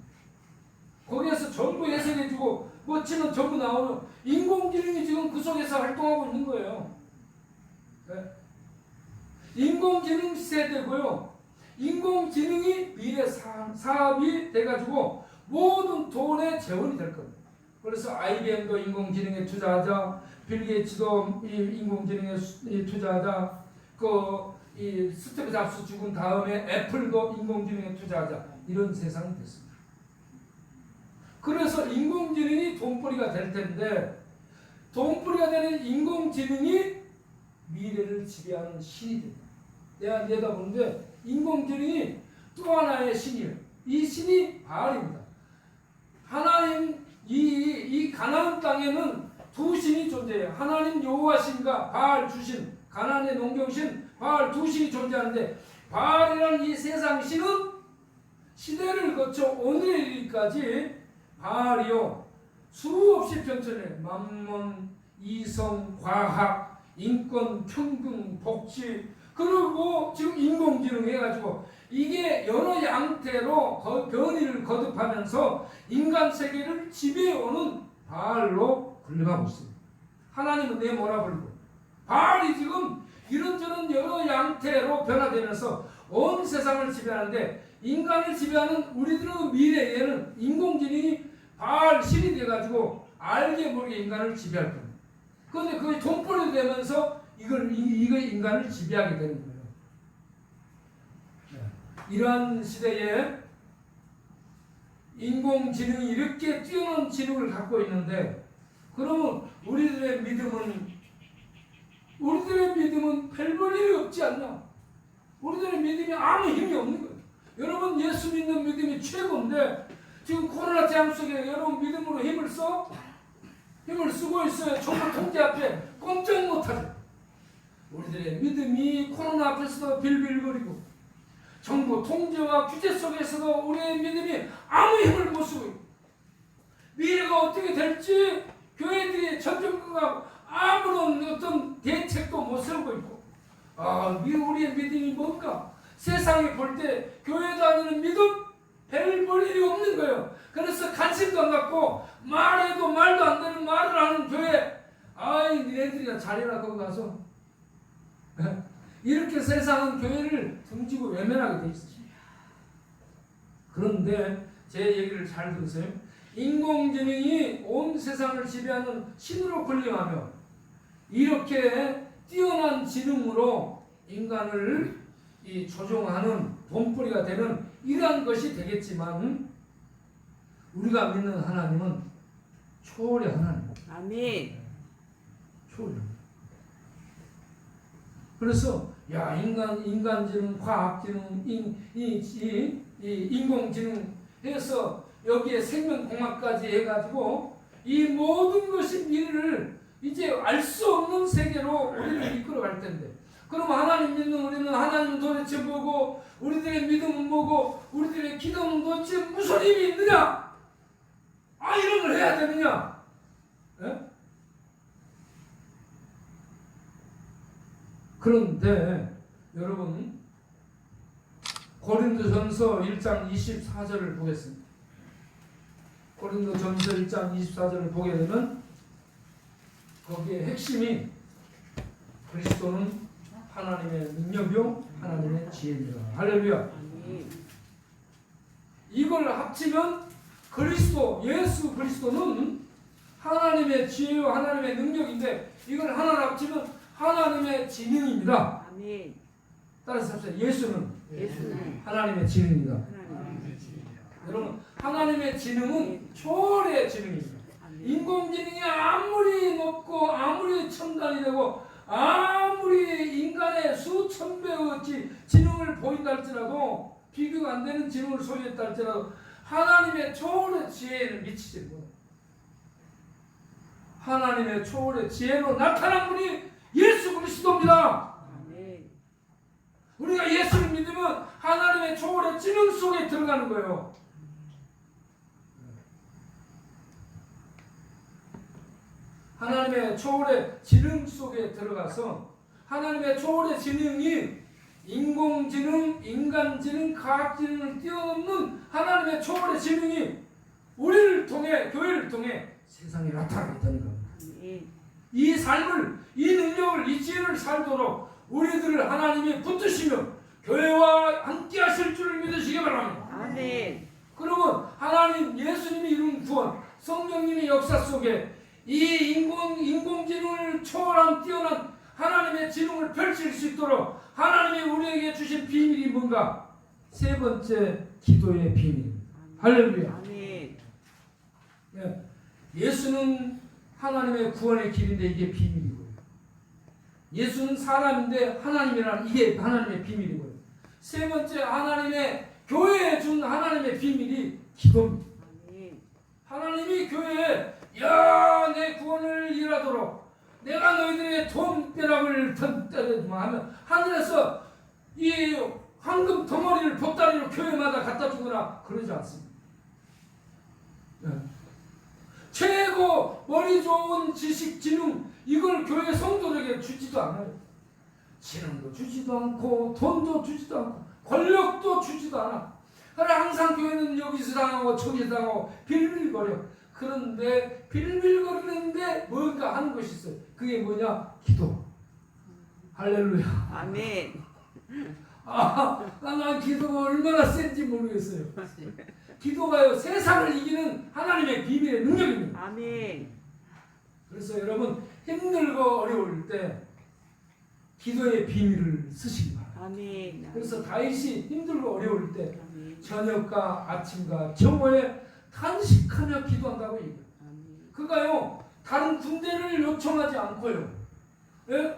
S1: 거기에서 전부 해석해주고 멋지는 전부 나오는 인공지능이 지금 그 속에서 활동하고 있는 거예요. 네. 인공지능 시대고요. 인공지능이 미래 사업이 돼가지고 모든 돈의 재원이 될 겁니다. 그래서 IBM도 인공지능에 투자하자, 빌 게이츠도 인공지능에 투자하자, 이 스티브 잡스 죽은 다음에 애플도 인공지능에 투자하자 이런 세상이 됐습니다. 그래서 인공지능이 돈벌이가 될 텐데 돈벌이가 되는 인공지능이 미래를 지배하는 신이 됩니다. 내가 내다보는데 인공지능이 또 하나의 신이에요. 이 신이 바알입니다. 하나님 이 가나안 땅에는 두 신이 존재해요. 하나님 여호와 신과 바알 주신, 가나안의 농경신 바알 두 신이 존재하는데 바알이라는 이 세상 신은 시대를 거쳐 오늘에 이르기까지 바알이요 수없이 변천해 만몬, 이성, 과학, 인권, 평등, 복지 그리고 지금 인공지능 해가지고 이게 여러 양태로 변이를 거듭하면서 인간 세계를 지배해오는 바알로 군림하고 있습니다. 하나님은 내몰아버리고 바알이 지금 이런저런 여러 양태로 변화되면서 온 세상을 지배하는데 인간을 지배하는 우리들의 미래에는 인공지능이 바알 신이 돼가지고 알게 모르게 인간을 지배할 겁니다. 그런데 그게 돈벌이 되면서 이걸 인간을 지배하게 되는 거예요. 이러한 시대에 인공지능이 이렇게 뛰어난 지능을 갖고 있는데 그러면 우리들의 믿음은 별 볼 일이 없지 않나? 우리들의 믿음이 아무 힘이 없는 거예요. 여러분 예수 믿는 믿음이 최고인데 지금 코로나 재앙 속에 여러분 믿음으로 힘을 쓰고 있어요. 정부 통제 앞에 꼼짝 못하죠. 우리들의 믿음이 코로나 앞에서도 빌빌거리고 정부 통제와 규제 속에서도 우리의 믿음이 아무 힘을 못 쓰고 있고 미래가 어떻게 될지 교회들이 전전긍긍하고 아무런 어떤 대책도 못 세우고 있고 우리의 믿음이 뭔가 세상에 볼 때 교회 다니는 믿음 별 볼 일이 없는 거예요. 그래서 관심도 안 갖고 말해도 말도 안 되는 말을 하는 교회 니네들이나 잘해라 거기 가서 이렇게 세상은 교회를 등지고 외면하게 돼 있어요. 그런데 제 얘기를 잘 들으세요. 인공지능이 온 세상을 지배하는 신으로 군림하며 이렇게 뛰어난 지능으로 인간을 조종하는 돈벌이가 되는 이러한 것이 되겠지만 우리가 믿는 하나님은 초월의 하나님.
S2: 아멘.
S1: 초월입니다. 그래서 야 인간지능, 과학지능, 인공지능 해서 여기에 생명공학까지 해가지고 이 모든 것이 미래를 이제 알 수 없는 세계로 우리를 이끌어갈 텐데, 그럼 하나님 믿는 우리는 하나님 도대체 뭐고, 우리들의 믿음은 뭐고, 우리들의 기도는 도대체 무슨 힘이 있느냐? 이런 걸 해야 되느냐? 에? 그런데 여러분, 고린도전서 1장 24절을 보겠습니다. 고린도전서 1장 24절을 보게 되면 거기에 핵심이 그리스도는 하나님의 능력이요 하나님의 지혜입니다. 할렐루야.
S2: 아멘.
S1: 이걸 합치면 예수 그리스도는 하나님의 지혜요 하나님의 능력인데, 이걸 하나를 합치면 하나님의 지능입니다.
S2: 아멘.
S1: 따라서 합시다. 예수는 하나님의
S2: 하나님의
S1: 지능입니다.
S2: 하나님.
S1: 여러분, 하나님의 지능은 초월의 지능입니다.
S2: 아멘.
S1: 인공지능이 아무리 높고 아무리 첨단이 되고 아무리 인간의 수천 배의 지능을 보인다 할지라도, 비교가 안 되는 지능을 소유했다 할지라도 하나님의 초월의 지혜를 미치지 못해요. 하나님의 초월의 지혜로 나타난 분이 예수 그리스도입니다.
S2: 아멘.
S1: 우리가 예수를 믿으면 하나님의 초월의 지능 속에 들어가는 거예요. 하나님의 초월의 지능 속에 들어가서 하나님의 초월의 지능이 인공지능, 인간지능, 과학지능을 뛰어넘는 하나님의 초월의 지능이 우리를 통해, 교회를 통해 세상에 나타나겠다는 겁니다.
S2: 아멘.
S1: 이 삶을, 이 능력을, 이 지혜를 살도록 우리들을 하나님이 붙드시며 교회와 함께 하실 줄을 믿으시기 바랍니다.
S2: 아멘.
S1: 그러면 하나님, 예수님이 이룬 구원, 성령님의 역사 속에 이 인공지능을 초월한 뛰어난 하나님의 지능을 펼칠 수 있도록 하나님이 우리에게 주신 비밀이 뭔가? 세 번째, 기도의 비밀입니다. 할렐루야.
S2: 아멘.
S1: 예수는 하나님의 구원의 길인데 이게 비밀이고요. 예수는 사람인데 하나님이란 이게 하나님의 비밀이고요. 세 번째, 하나님의 교회에 준 하나님의 비밀이 기도입니다.
S2: 아멘.
S1: 하나님이 교회에 내 구원을 일하도록 내가 너희들의 돈벼락을 때려주마 하면 하늘에서 이 황금 덩어리를 보따리로 교회마다 갖다 주거나 그러지 않습니다. 최고 머리 좋은 지식, 지능, 이걸 교회 성도들에게 주지도 않아요. 지능도 주지도 않고 돈도 주지도 않고 권력도 주지도 않아. 그러나 항상 교회는 여기서 당하고 저기서 당하고 빌빌거려. 그런데 빌빌거리는데 뭔가 하는 것이 있어요. 그게 뭐냐? 기도. 할렐루야.
S2: 아멘.
S1: 난 기도가 얼마나 센지 모르겠어요. 기도가요, 세상을 이기는 하나님의 비밀의 능력입니다.
S2: 아멘.
S1: 그래서 여러분, 힘들고 어려울 때 기도의 비밀을 쓰시기 바랍니다.
S2: 아멘.
S1: 그래서 다윗이 힘들고 어려울 때
S2: 아멘.
S1: 저녁과 아침과 정오에 탄식하며 기도한다고 얘기해요.
S2: 아멘.
S1: 그가요, 다른 군대를 요청하지 않고요,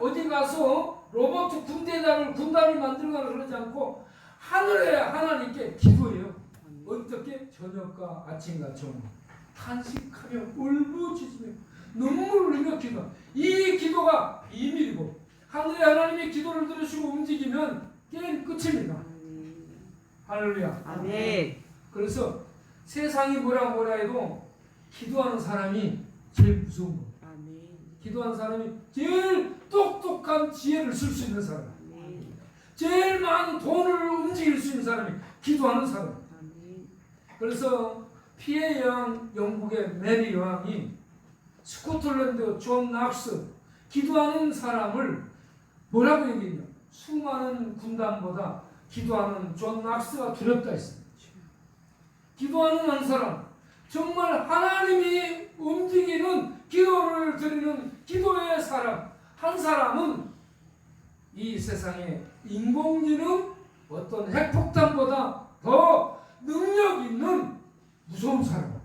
S1: 어디 가서 로봇 군단을 만들거나 그러지 않고 하늘에 하나님께 기도해요. 어떻게? 저녁과 아침과 정오 탄식하며 울부짖으며 눈물을 흘려 기도. 이 기도가 비밀이고, 하늘에 하나님의 기도를 들으시고 움직이면 게임 끝입니다. 할렐루야.
S2: 아멘.
S1: 그래서 세상이 뭐라 해도 기도하는 사람이 제일 무서운 거예요.
S2: 아멘.
S1: 기도하는 사람이 제일 똑똑한 지혜를 쓸 수 있는 사람,
S2: 아멘.
S1: 제일 많은 돈을 움직일 수 있는 사람이 기도하는 사람.
S2: 아멘.
S1: 그래서 피해 여왕, 영국의 메리 여왕이 스코틀랜드 존 낙스, 기도하는 사람을 뭐라고 얘기했냐? 수많은 군단보다 기도하는 존 낙스가 두렵다 했습니다. 기도하는 한 사람, 정말 하나님이 움직이는 기도를 드리는 기도의 사람, 한 사람은 이 세상에 인공지능, 어떤 핵폭탄보다 더 능력 있는 무서운 사람.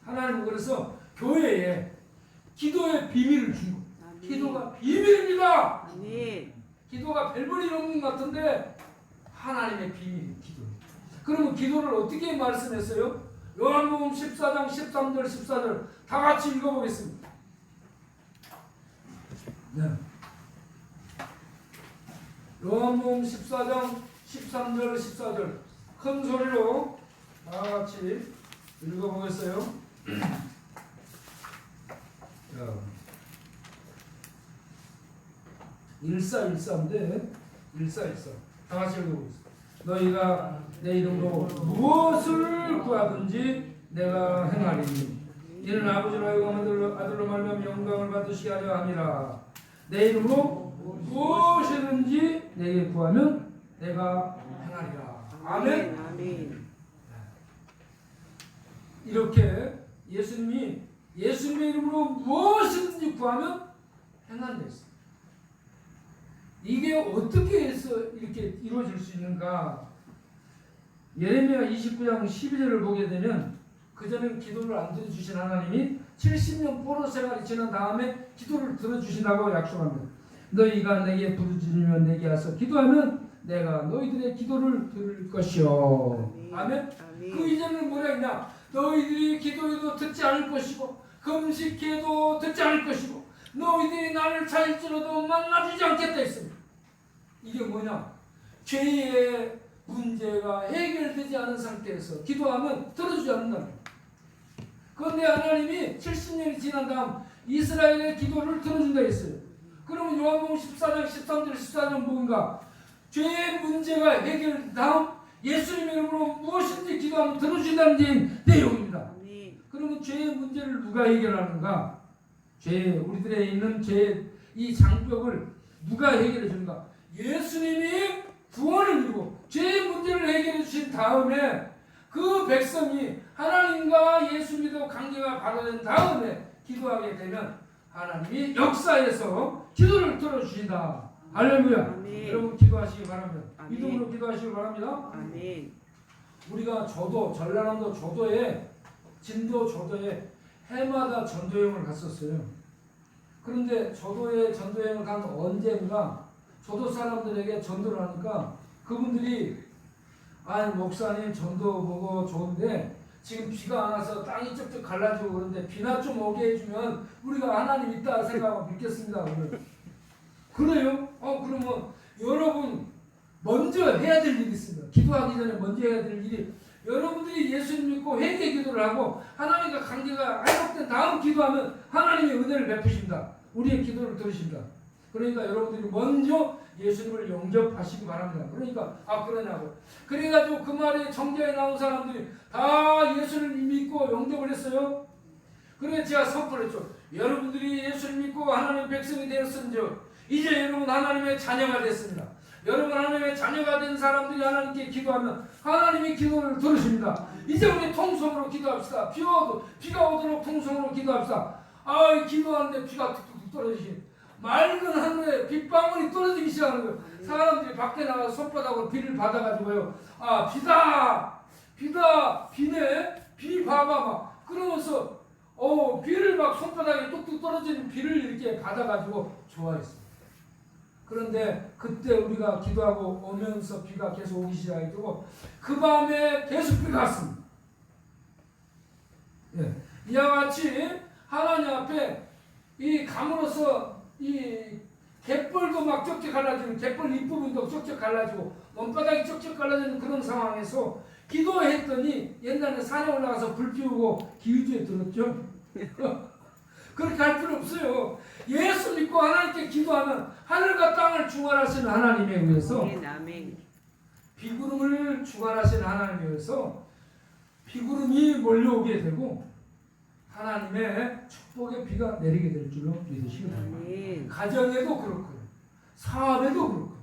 S1: 하나님은 그래서 교회에 기도의 비밀을 준 거예요. 기도가 비밀입니다.
S2: 아멘.
S1: 기도가 별볼일 없는 것 같은데 하나님의 비밀이 기도. 그러면 기도를 어떻게 말씀했어요? 요한복음 14장 13절 14절 다 같이 읽어보겠습니다. 네. 요한복음 14장 13절 14절 큰 소리로 다 같이 읽어보겠어요. 자, 1413인데 1413 다 같이 읽어보겠습니다. 너희가 내 이름으로 무엇을 구하든지 내가 행하리니 이는 아버지로 하여금 아들로 말미암아 영광을 받으시게 하려 함이라. 내 이름으로 무엇이든지 내게 구하면 내가 행하리라. 아멘.
S2: 아멘.
S1: 이렇게 예수님이 예수님의 이름으로 무엇이든지 구하면 행한다 했어요. 이게 어떻게 해서 이렇게 이루어질 수 있는가? 예레미야 29장 12절을 보게 되면 그전엔 기도를 안 들어주신 하나님이 70년 포로 생활이 지난 다음에 기도를 들어주신다고 약속합니다. 너희가 내게 부르짖으면 내게 와서 기도하면 내가 너희들의 기도를 들을 것이요. 아멘. 그 이전에는 뭐라 했냐? 너희들이 기도해도 듣지 않을 것이고 금식해도 듣지 않을 것이고 너희들이 나를 찾을지라도 만나주지 않겠다 했습니다. 이게 뭐냐? 죄의 문제가 해결되지 않은 상태에서 기도하면 들어주지 않는다. 그런데 하나님이 70년이 지난 다음 이스라엘의 기도를 들어준다 했어요. 그러면 요한복음 14장 13절 14절 뭔가 죄의 문제가 해결된 다음 예수님의 이름으로 무엇인지 기도하면 들어주신다는 내용입니다. 그러면 죄의 문제를 누가 해결하는가? 우리들에 있는 죄의 이 장벽을 누가 해결해 주는가? 예수님이 구원을 이루고 죄의 문제를 해결해 주신 다음에 그 백성이 하나님과 예수 믿어 관계가 바로된 다음에 기도하게 되면 하나님이 역사에서 기도를 들어주신다. 할렐루야.
S2: 아멘.
S1: 여러분 기도하시기 바랍니다.
S2: 아멘.
S1: 믿음으로 기도하시기 바랍니다.
S2: 아멘.
S1: 우리가 전라남도 조도에 진도 조도에 해마다 전도여행을 갔었어요. 그런데 조도에 전도여행을 간 언젠가 조도 사람들에게 전도를 하니까 그분들이 목사님 전도 보고 좋은데 지금 비가 안 와서 땅이 쩍쩍 갈라지고 그런데 비나 좀 오게 해주면 우리가 하나님 있다 생각하고 믿겠습니다. 그래요? 그러면 여러분 먼저 해야 될 일이 있습니다. 기도하기 전에 먼저 해야 될 일이 여러분들이 예수님 믿고 회개 기도를 하고 하나님과 관계가 회복된 다음 기도하면 하나님의 은혜를 베푸십니다. 우리의 기도를 들으십니다. 그러니까 여러분들이 먼저 예수님을 영접하시기 바랍니다. 그러니까 그러냐고. 그래가지고 그 말에 정죄에 나온 사람들이 다 예수를 믿고 영접을 했어요. 그래서 제가 선포를 했죠. 여러분들이 예수를 믿고 하나님의 백성이 되었은즉 이제 여러분 하나님의 자녀가 됐습니다. 여러분 하나님의 자녀가 된 사람들이 하나님께 기도하면 하나님이 기도를 들으십니다. 이제 우리 통성으로 기도합시다. 비가 오도록 통성으로 기도합시다. 기도하는데 비가 툭툭 떨어지시. 맑은 하늘에 빗방울이 떨어지기 시작하는 거예요. 사람들이 밖에 나가서 손바닥으로 비를 받아가지고요. 비네? 비 봐봐 막. 그러면서 비를 막 손바닥에 뚝뚝 떨어지는 비를 이렇게 받아가지고 좋아했어요. 그런데 그때 우리가 기도하고 오면서 비가 계속 오기 시작했고 그 밤에 계속 비가 왔습니다. 이와 같이 하나님 앞에 이 감으로써 이 갯벌도 막 쩍쩍 갈라지는 갯벌 윗부분도 쩍쩍 갈라지고 논바닥이 쩍쩍 갈라지는 그런 상황에서 기도했더니 옛날에 산에 올라가서 불 피우고 기위주에 들었죠. 그렇게 할 필요 없어요. 예수 믿고 하나님께 기도하면 하늘과 땅을 주관하시는 하나님에 의해서 비구름을 주관하시는 하나님에 의해서 비구름이 몰려오게 되고 하나님의 축복의 비가 내리게 될 줄로 믿으시기 바랍니다. 가정에도 그렇고요. 사업에도 그렇고요.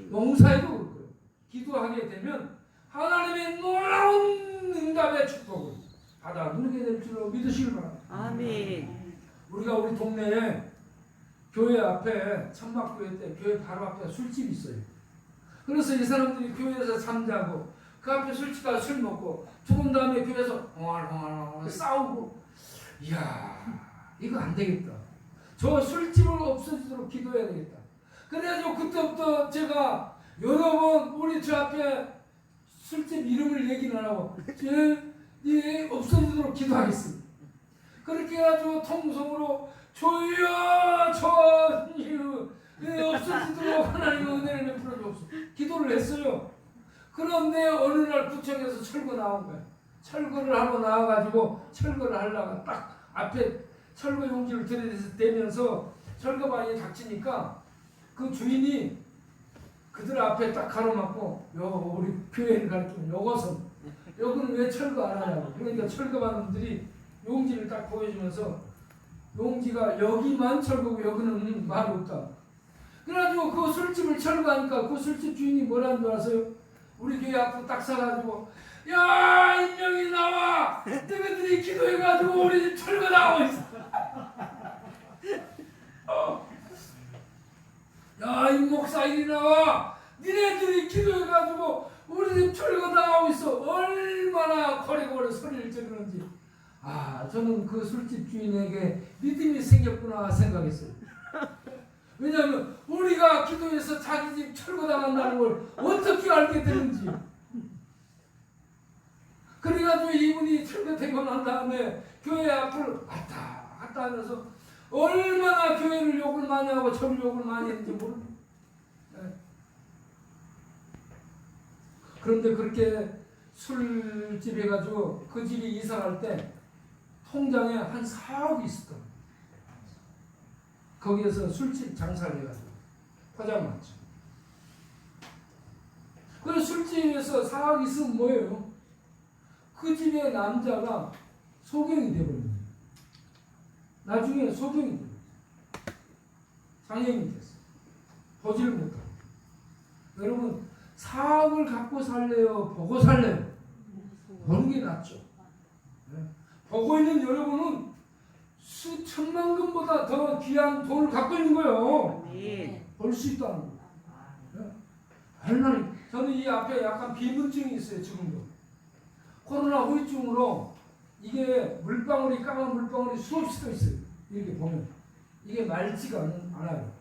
S1: 농사에도 그렇고요. 기도하게 되면 하나님의 놀라운 응답의 축복을 받아 누리게 될 줄로 믿으시기 바랍니다.
S2: 아멘.
S1: 우리가 우리 동네에 교회 앞에 천막교회 때 교회 바로 앞에 술집이 있어요. 그래서 이 사람들이 교회에서 잠자고 그 앞에 술집 가서 술 먹고 죽은 다음에 교회에서 엉얼 싸우고 이야 이거 안 되겠다. 저 술집을 없어지도록 기도해야 되겠다. 그래가지고 그때부터 제가 여러 번 우리 저 앞에 술집 이름을 얘기는 안 하고 예, 없어지도록 기도하겠습니다. 그렇게 해가지고 통성으로 주여 전유 없어지도록 하나님의 은혜를 베풀어 주옵소서 기도를 했어요. 그런데 어느 날 구청에서 철거 나온 거야. 철거를 하러 나와가지고 철거를 하려고 딱 앞에 철거 용지를 들이대면서 철거반이 닥치니까 그 주인이 그들 앞에 딱 가로막고 요 우리 교회를 가르치면 요것은 여기는 왜 철거 안 하냐고. 그러니까 철거반들이 용지를 딱 보여주면서 용지가 여기만 철거고 여기는 말이 없다. 그래가지고 그 술집을 철거하니까 그 술집 주인이 뭐라는 줄 아세요? 우리 교회 앞으로 딱 서가지고 야 인명이 나와 너희들이 기도해가지고 우리 집 철거 나오고 있어. 야 이 목사 이리 나와 니네들이 기도해가지고 우리 집 철거 나오고 있어. 얼마나 거리고리 소리를 지르는지. 아 저는 그 술집 주인에게 믿음이 생겼구나 생각했어요. 왜냐하면 우리가 기도해서 자기 집 철거당한다는 걸 어떻게 알게 되는지. 그래가지고 이분이 철거되고 난 다음에 교회 앞을 갔다 하면서 얼마나 교회를 욕을 많이 하고 저를 욕을 많이 했는지 모릅니다. 그런데 그렇게 술집 해가지고 그 집이 이사갈 때 통장에 한 4억이 있었다. 거기에서 술집 장사를 해가지고 포장마차. 그래서 술집에서 4억이 있으면 뭐예요? 그 집의 남자가 소경이 되버린 거예요. 나중에 소경이 되버렸어요. 장애인이 됐어요. 보지를 못하고. 여러분 4억을 갖고 살래요? 보고 살래요? 보는 게 낫죠. 네. 보고 있는 여러분은 수천만 금보다 더 귀한 돈을 갖고 있는 거예요. 볼 수 있다는 거예요. 네. 얼마나 저는 이 앞에 약간 비문증이 있어요. 지금도. 코로나 후유증으로 이게 물방울이 까만 물방울이 수없이 떠 있어요. 이렇게 보면 이게 맑지가 않아요.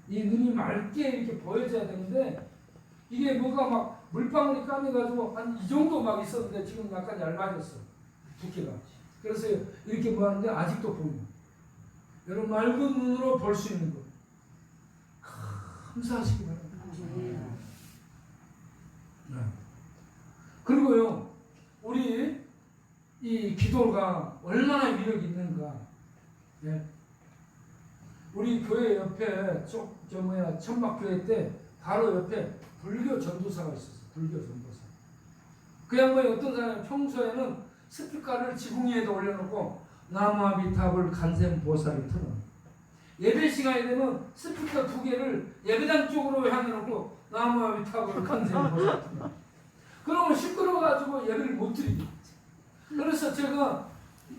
S1: 이 눈이 맑게 이렇게 보여져야 되는데 이게 뭐가 막 물방울이 까매가지고 한 이 정도 막 있었는데 지금 약간 얇아졌어. 두께가. 그래서 이렇게 뭐 하는데 아직도 보입니다. 여러분 맑은 눈으로 볼 수 있는 것. 감사하시기 바랍니다. 네. 그리고요, 우리 이 기도가 얼마나 위력이 있는가. 네. 우리 교회 옆에 천막교회 때 바로 옆에 불교 전도사가 있었어요. 불교 전도사. 그 양반이 어떤 사람이 평소에는 스피커를 지붕 위에다 올려놓고 나무아비탑을 간센 보살을 틀어. 예배 시간이 되면 스피커 2개를 예배당 쪽으로 향해놓고 나무아비탑을 간센 보살을 틀어. 그러면 시끄러워가지고 예배를 못 드리겠지. 그래서 제가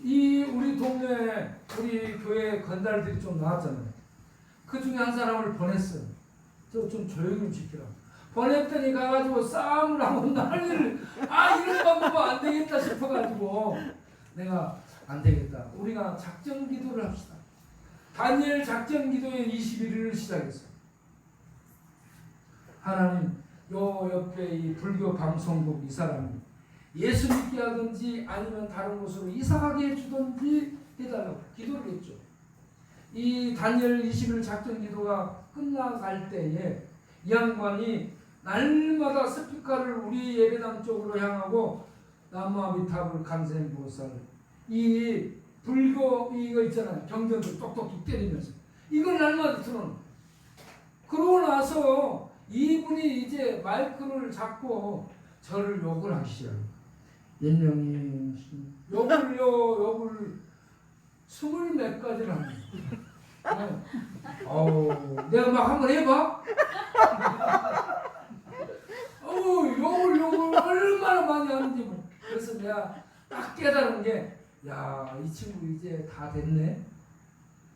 S1: 이 우리 동네에 우리 교회 건달들이 좀 나왔잖아요. 그 중에 한 사람을 보냈어요. 저 좀 조용히 지키라. 보냈더니 가가지고 싸움을 하고 난리를 이런 방법 안 되겠다 싶어가지고 내가 안 되겠다. 우리가 작전 기도를 합시다. 다니엘 작전 기도의 21일을 시작했어요. 하나님 요 옆에 이 불교 방송국 이 사람이 예수 믿게 하든지 아니면 다른 곳으로 이사가게 해주든지 해달라고 기도를 했죠. 이 다니엘 21일 작전 기도가 끝나갈 때에 이 양반이 날마다 스피커를 우리 예배당 쪽으로 향하고 나무아비탑을 간센 보살 이 불교 이거 있잖아요. 경전들 똑똑히 때리면서 이걸 날마다 틀어놓은. 그러고 나서 이분이 이제 마이크를 잡고 저를 욕을 하기 시작해요. 옛명이 욕을 20몇 가지를 합니다. 내가 막 한번 해봐. 욕을 얼마나 많이 하는지 뭐. 그래서 내가 딱 깨달은 게, 이 친구 이제 다 됐네.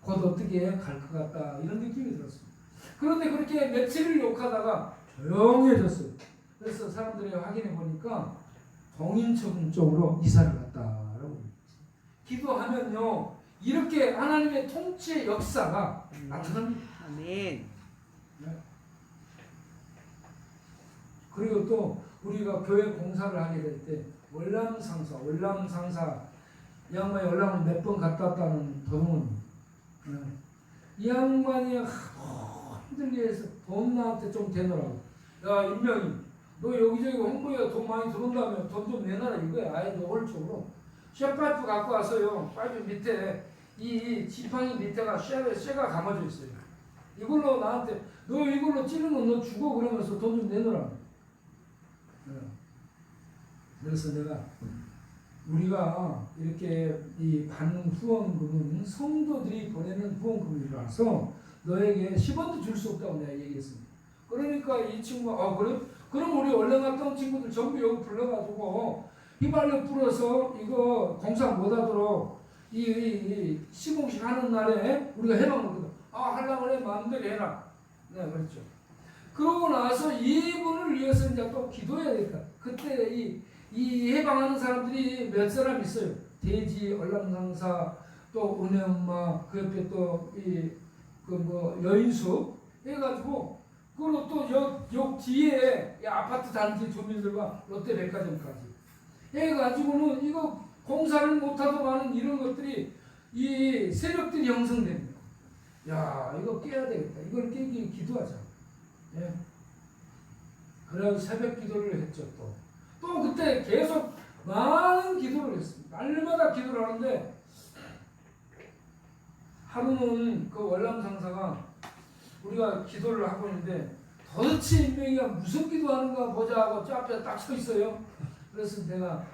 S1: 곧 어떻게 갈 것 같다. 이런 느낌이 들었어요. 그런데 그렇게 며칠을 욕하다가 조용해졌어요. 그래서 사람들이 확인해 보니까 동인처분 쪽으로 이사를 갔다라고. 기도하면요, 이렇게 하나님의 통치의 역사가 나타납니다.
S2: 아멘.
S1: 그리고 또 우리가 교회 공사를 하게 될 때 월남 상사 이 양반이 월남을 몇 번 갔다 왔다는 도움은 이 양반이 힘들게 해서 돈 나한테 좀 대놓으라고. 야 임명이 너 여기저기 홍보에 돈 많이 들어온다며 돈 좀 내놔라 이거야. 아예 노골적으로 쇠파이프 갖고 와서요. 파이프 밑에 이 지팡이 밑에가 쇠가 감아져 있어요. 이걸로 나한테 너 이걸로 찌르면 너 죽어 그러면서 돈 좀 내놓으라. 그래서 내가 우리가 이렇게 이 받는 후원금은 성도들이 보내는 후원금이라서 너에게 10원도 줄 수 없다고 내가 얘기했습니다. 그러니까 이 친구가 그럼 우리 원래 갔다 온 친구들 전부 여기 불러가지고 휘발유 뿌려서 이거 공사 못하도록 이 시공식 하는 날에 우리가 해방거든. 하려고 그래 마음대로 해라. 네 그렇죠. 그러고 나서 이분을 위해서 이제 또 기도해야 되겠다. 그때 이 해방하는 사람들이 몇 사람 있어요. 대지 얼람상사 또 은혜엄마 그 옆에 또 여인숙 해가지고 그리고 또 역 뒤에 아파트 단지 주민들과 롯데백화점까지 해가지고는 이거 공사를 못하도록 하는 이런 것들이 이 세력들이 형성됩니다. 야 이거 깨야 되겠다. 이걸 깨기 기도하자. 예. 그래서 새벽 기도를 했죠. 또 그때 계속 많은 기도를 했습니다. 날마다 기도를 하는데 하루는 그 월남 상사가 우리가 기도를 하고 있는데 도대체 인명이가 무슨 기도하는가 보자 하고 저 앞에 딱 서 있어요. 그래서 내가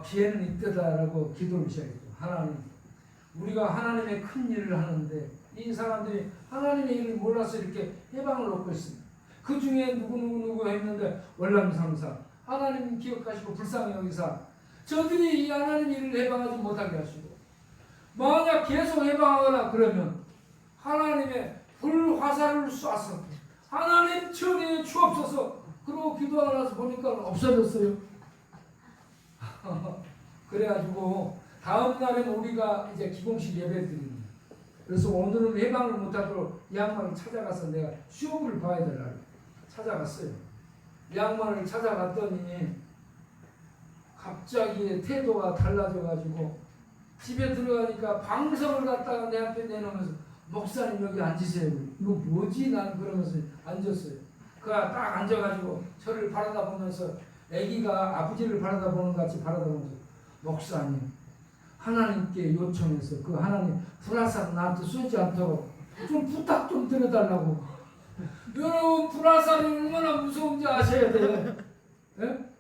S1: 기회는 이때다라고 기도를 시작했죠. 하나님, 우리가 하나님의 큰 일을 하는데 이 사람들이 하나님의 일을 몰라서 이렇게 해방을 얻고 있습니다. 그 중에 누구 했는데 월남 상사 하나님 기억하시고 불쌍히 여기사 저들이 이 하나님 일을 해방하지 못하게 하시고 만약 계속 해방하거나 그러면 하나님의 불화살을 쏴서 하나님 처리해 주옵소서. 그러고 기도하고 나서 보니까 없어졌어요. 그래가지고 다음 날에는 우리가 이제 기공식 예배 드립니다. 그래서 오늘은 해방을 못하도록 이 양반을 찾아가서 내가 시험을 봐야 될 날 찾아갔어요. 이 양반을 찾아갔더니 갑자기 태도가 달라져가지고 집에 들어가니까 방석을 갖다가 내 앞에 내놓으면서 목사님 여기 앉으세요. 이거 뭐지? 난 그러면서 앉았어요. 그가 딱 앉아가지고 저를 바라다보면서 아기가 아버지를 바라다보는 것 같이 바라다보면서 목사님 하나님께 요청해서 그 하나님 불화살 나한테 쏘지 않도록 좀 부탁 좀 드려달라고. 여러분 불화살이 얼마나 무서운지 아셔야 돼요. 예?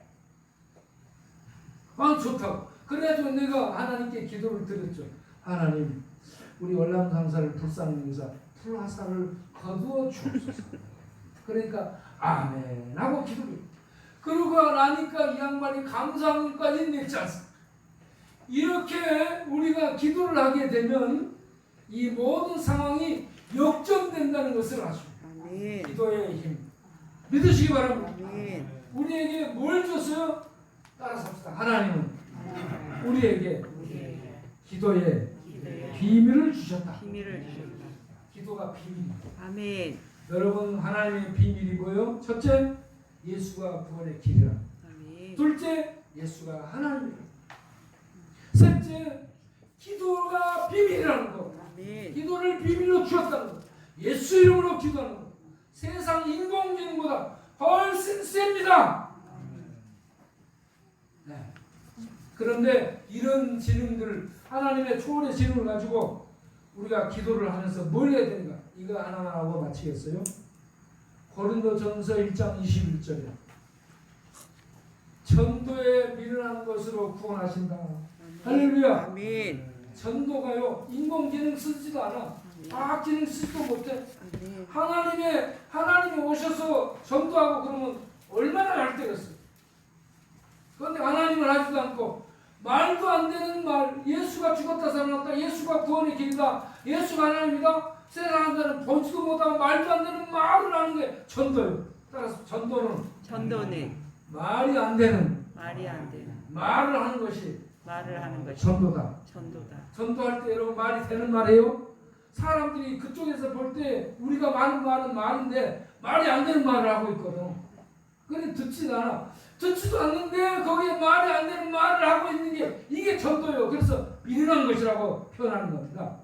S1: 좋다고. 그래가지고 내가 하나님께 기도를 드렸죠. 하나님 우리 월남 상사를 불쌍히 여기사 불화살을 거두어 주옵소서. 그러니까 아멘 하고 기도를. 그러고 나니까 이 양반이 감사함까지 냈지 않습니까? 이렇게 우리가 기도를 하게 되면 이 모든 상황이 역전된다는 것을 아십니다.
S2: 아멘.
S1: 기도의 힘 믿으시기 바랍니다.
S2: 아멘.
S1: 우리에게 뭘 줬어요? 따라서 합시다. 하나님은 우리에게 기도의 비밀을 주셨다.
S2: 비밀을 주셨다.
S1: 기도가 비밀입니다.
S2: 아멘.
S1: 여러분 하나님의 비밀이 뭐예요? 첫째, 예수가 구원의 길이라.
S2: 아멘.
S1: 둘째, 예수가 하나님이라. 셋째, 기도가 비밀이라는 거.
S2: 아멘.
S1: 기도를 비밀로 주었다는 거. 예수 이름으로 기도하는 거. 세상 인공지능보다 훨씬 셉니다. 네. 그런데 이런 지능들, 하나님의 초월의 지능을 가지고 우리가 기도를 하면서 뭘 해야 되는가? 이거 하나만 하고 마치겠어요. 고린도전서 1장 21절에 전도에 미련한 것으로 구원하신다. 할렐루야.
S2: 아멘.
S1: 전도가요 인공지능 쓰지도 않아. 과학지능 쓰지도 못해.
S2: 아멘.
S1: 하나님이 오셔서 전도하고 그러면 얼마나 잘 되겠어요. 그런데 하나님을 하지도 않고 말도 안 되는 말, 예수가 죽었다 살아났다, 예수가 구원의 길이다, 예수가 하나님이다, 세상 사람들은 보지도 못하고 말도 안 되는 말을 하는 게 전도예요. 따라서 전도는
S2: 전도는
S1: 말이 안 되는
S2: 말이 안 되는
S1: 말을 하는 것이
S2: 말을 하는 것이
S1: 전도다.
S2: 전도다.
S1: 전도할 때 여러분 말이 되는 말이에요? 사람들이 그쪽에서 볼 때 우리가 많은 말은 말인데 말이 안 되는 말을 하고 있거든. 그래 듣지도 않아. 듣지도 않는데 거기에 말이 안 되는 말을 하고 있는 게 이게 전도예요. 그래서 미련한 것이라고 표현하는 겁니다.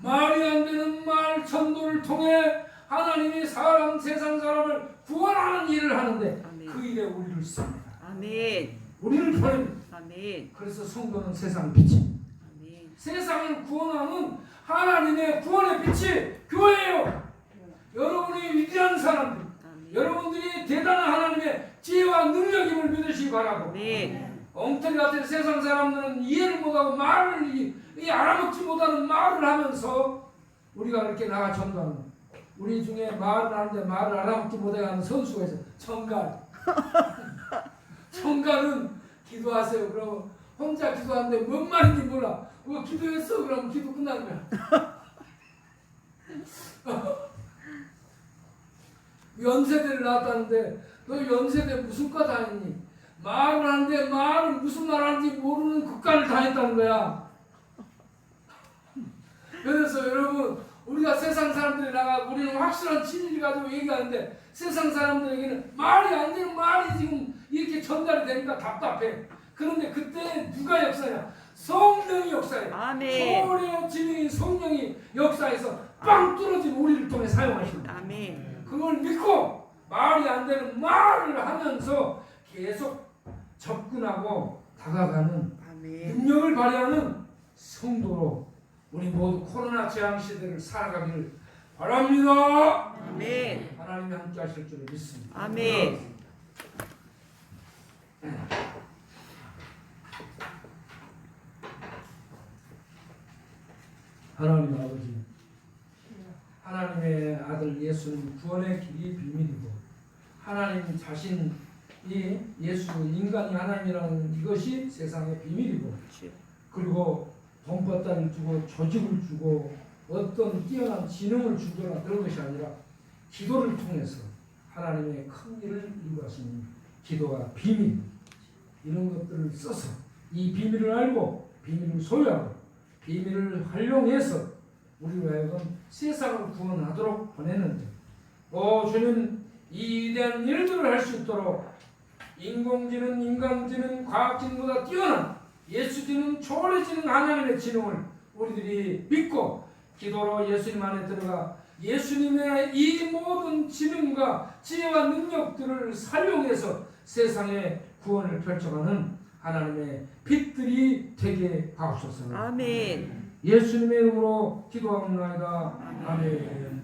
S1: 말이 안 되는 말 전도를 통해 하나님이 세상 사람을 구원하는 일을 하는데
S2: 아멘.
S1: 그 일에 우리를 씁니다.
S2: 아멘.
S1: 우리를 보냅니다.
S2: 아멘.
S1: 그래서 성도는 세상 빛이,
S2: 아멘.
S1: 세상을 구원하는 하나님의 구원의 빛이 교회예요. 여러분이 위대한 사람들,
S2: 아멘.
S1: 여러분들이 대단한 하나님의 지혜와 능력임을 믿으시기 바라고.
S2: 아멘.
S1: 엉터리 같은 세상 사람들은 이해를 못하고 말을 알아먹지 못하는 말을 하면서 우리가 그렇게 나가 전도하는, 우리 중에 말을 하는데 말을 알아먹지 못해가는 선수가 있어요. 청갈. 청갈은 기도하세요. 그러면 혼자 기도하는데 뭔 말인지 몰라. 그거 기도했어? 그러면 기도 끝나는 거야. 연세대를 나왔다는데 너 연세대 무슨 과 다녔니? 말을 하는데 말은 무슨 말 하는지 모르는 국가를 다녔다는 거야. 그래서 여러분 우리가 세상 사람들이 나가 우리는 확실한 진리를 가지고 얘기하는데 세상 사람들에게는 말이 안 되는 말이 지금 이렇게 전달이 되니까 답답해. 그런데 그때 누가 역사냐? 성령이 역사해.
S2: 아멘.
S1: 초월의 진리인 성령이 역사해서 빵 뚫어진 우리를 통해 사용하십니다.
S2: 아멘.
S1: 그걸 믿고 말이 안 되는 말을 하면서 계속 접근하고 다가가는
S2: 아멘.
S1: 능력을 발휘하는 성도로 우리 모두 코로나 재앙 시대를 살아가기를 바랍니다.
S2: 아멘.
S1: 하나님이 함께 하실 줄 믿습니다.
S2: 아멘.
S1: 하나님 아버지, 하나님의 아들 예수는 구원의 길이 비밀이고 하나님 자신이 예수 인간이 하나님이라는 이것이 세상의 비밀이고 그리고 돈벌다를 주고 조직을 주고 어떤 뛰어난 지능을 주거나 그런 것이 아니라 기도를 통해서 하나님의 큰 일을 이루어하시는 기도가 비밀, 이런 것들을 써서 이 비밀을 알고 비밀을 소유하고 비밀을 활용해서 우리로 하여금 세상을 구원하도록 보냈는데 주님 이 위대한 일들을 할 수 있도록 인공지능, 인간지능, 과학지능보다 뛰어난 예수지능, 초월해지는 하나님의 지능을 우리들이 믿고 기도로 예수님 안에 들어가 예수님의 이 모든 지능과 지혜와 능력들을 사용해서 세상의 구원을 펼쳐가는 하나님의 빛들이 되게 하옵소서.
S2: 아멘.
S1: 예수님의 이름으로 기도합니다. 아멘.